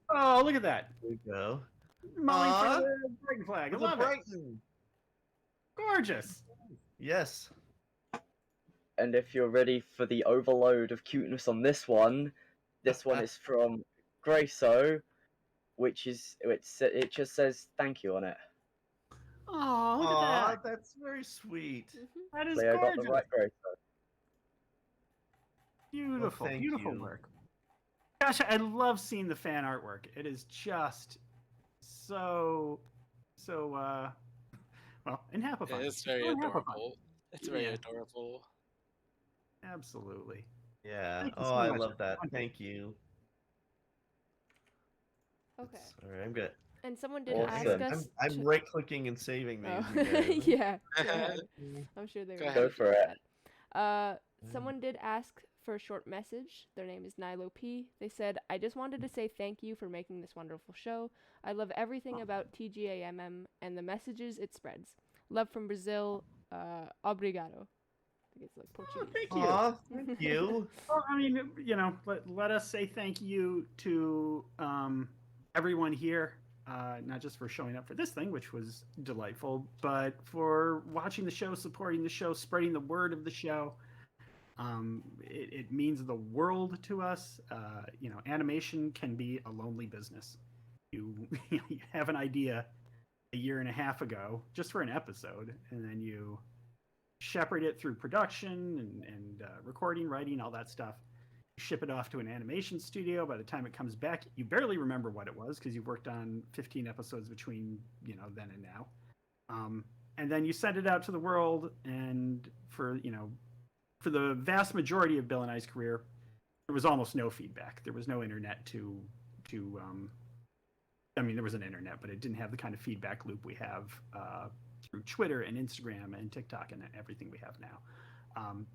Oh, look at that. There we go. Molly Aw. for the Brighton flag. I With a love it. Brighton. Gorgeous. Yes. and if you're ready for the overload of cuteness on this one is from Grayso, it just says thank you on it. Oh, look Aw, at that. that's very sweet. That is Leo got gorgeous. the right Grayso. Beautiful, thank beautiful you. work. Gosh, I love seeing the fan artwork. It is just so, well, and happy fun. It's very So happy fun. adorable. It's very Yeah. adorable. Absolutely. Yeah. Thank you Oh, so I much, love that. everyone. Thank you. Okay. All right, I'm good. And someone did Awesome. ask us. I'm right clicking and saving these. Oh. you guys. Yeah. Go ahead. I'm sure they Go were ahead. gonna Go for do it. that. Someone did ask for a short message. Their name is Nilo P. They said, I just wanted to say thank you for making this wonderful show. I love everything about TGAMM and the messages it spreads. Love from Brazil. Obrigado. I think it's like Portuguese. Thank you. Aw, thank you. Well, I mean, let us say thank you to everyone here, not just for showing up for this thing, which was delightful, but for watching the show, supporting the show, spreading the word of the show. It means the world to us. Animation can be a lonely business. You have an idea a year and a half ago just for an episode, and then you shepherd it through production and recording, writing, all that stuff. You ship it off to an animation studio. By the time it comes back, you barely remember what it was because you've worked on 15 episodes between then and now. And then you send it out to the world, and for the vast majority of Bill and I's career, there was almost no feedback. There was no internet there was an internet, but it didn't have the kind of feedback loop we have through Twitter and Instagram and TikTok and everything we have now.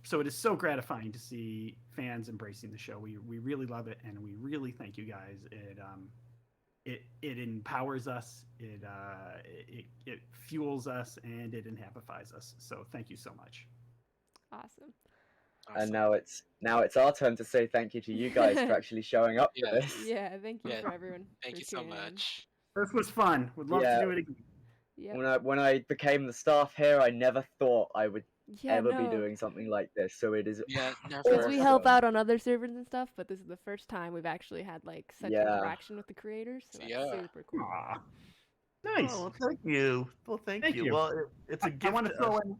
So it is so gratifying to see fans embracing the show. We really love it, and we really thank you guys. It empowers us, it fuels us, and it amplifies us. So thank you so much. Awesome. And now it's our turn to say thank you to you guys for actually showing up for Yes. this. Yeah, thank you Yeah, for everyone. Thank for you so tuning in. much. This was fun. Would love Yeah. to do it again. Yep. When I became the staff here, I never thought I would Yeah, ever be no. doing something like this. So it is Yeah, never. Because we help awesome. out on other servers and stuff, but this is the first time we've actually had like such Yeah. interaction with the creators. So that's Yeah. super cool. Aw. Nice. Oh, well, thank you. Well, thank Thank you. you. Well, it's a I gift. want to to throw us. in.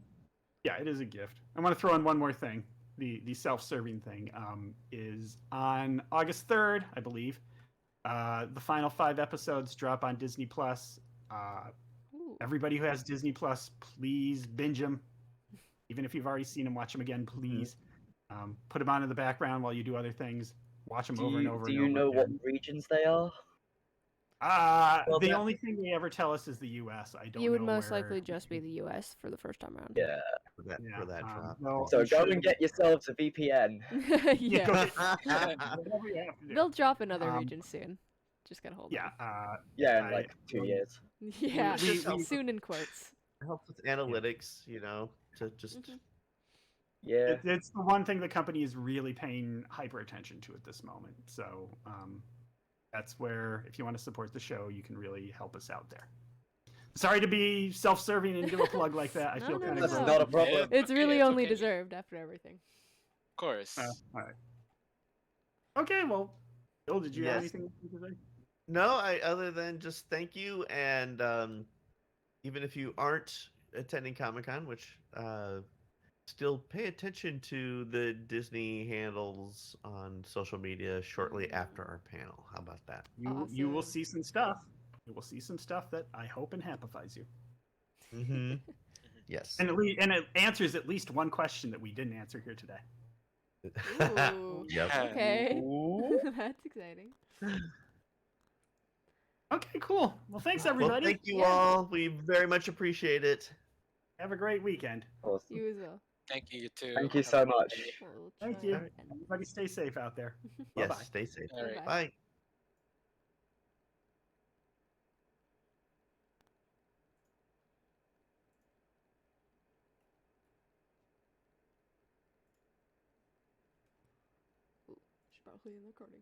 Yeah, it is a gift. I want to throw in one more thing. The self-serving thing is on August 3rd, I believe. The final 5 episodes drop on Disney Plus. Ooh. Everybody who has Disney Plus, please binge them. Even if you've already seen them, watch them again, please. Put them on in the background while you do other things. Watch them over and over. Do and you over know what again. regions they are? Well, The that- only thing they ever tell us is the U.S. I don't. You would know most where- likely just be the US for the first time around. Yeah. for that Yeah, drop. well, So I'm go sure and get yourselves a VPN. yeah. go ahead. Whatever you have to do. They'll drop in other Um, regions soon. Just gotta hold Yeah. Yeah, in I- like 2 years. on. Yeah. we- soon in quotes. It helps with analytics, to just. Mhm. Yeah. It's the one thing the company is really paying hyper attention to at this moment. So that's where, if you want to support the show, you can really help us out there. Sorry to be self-serving and do a plug like that. I No, feel no, kind no, of That's no. not a problem. It's okay, really it's only okay. deserved after everything. Of course. all right. Okay, well, Bill, did you have Yes. anything to say? No, other than just thank you, and even if you aren't attending Comic-Con, which still pay attention to the Disney handles on social media shortly after our panel. How about that? You will Awesome. see some stuff. You will see some stuff that I hope enhampifies you, Mm-hmm. Yes. and it answers at least one question that we didn't answer here today. Ooh. Yep. Okay. Ooh. That's exciting. Okay, cool. Well, thanks Well, everybody. thank you Yeah. all. We very much appreciate it. Have a great weekend. Awesome. You as well. Thank you, you too. Thank you Have a so great much. day. Well, we'll Thank try you. and end. Everybody stay safe out there. Yes. Bye-bye. Stay safe. All right. Bye-bye. Bye. Ooh, should probably end the recording.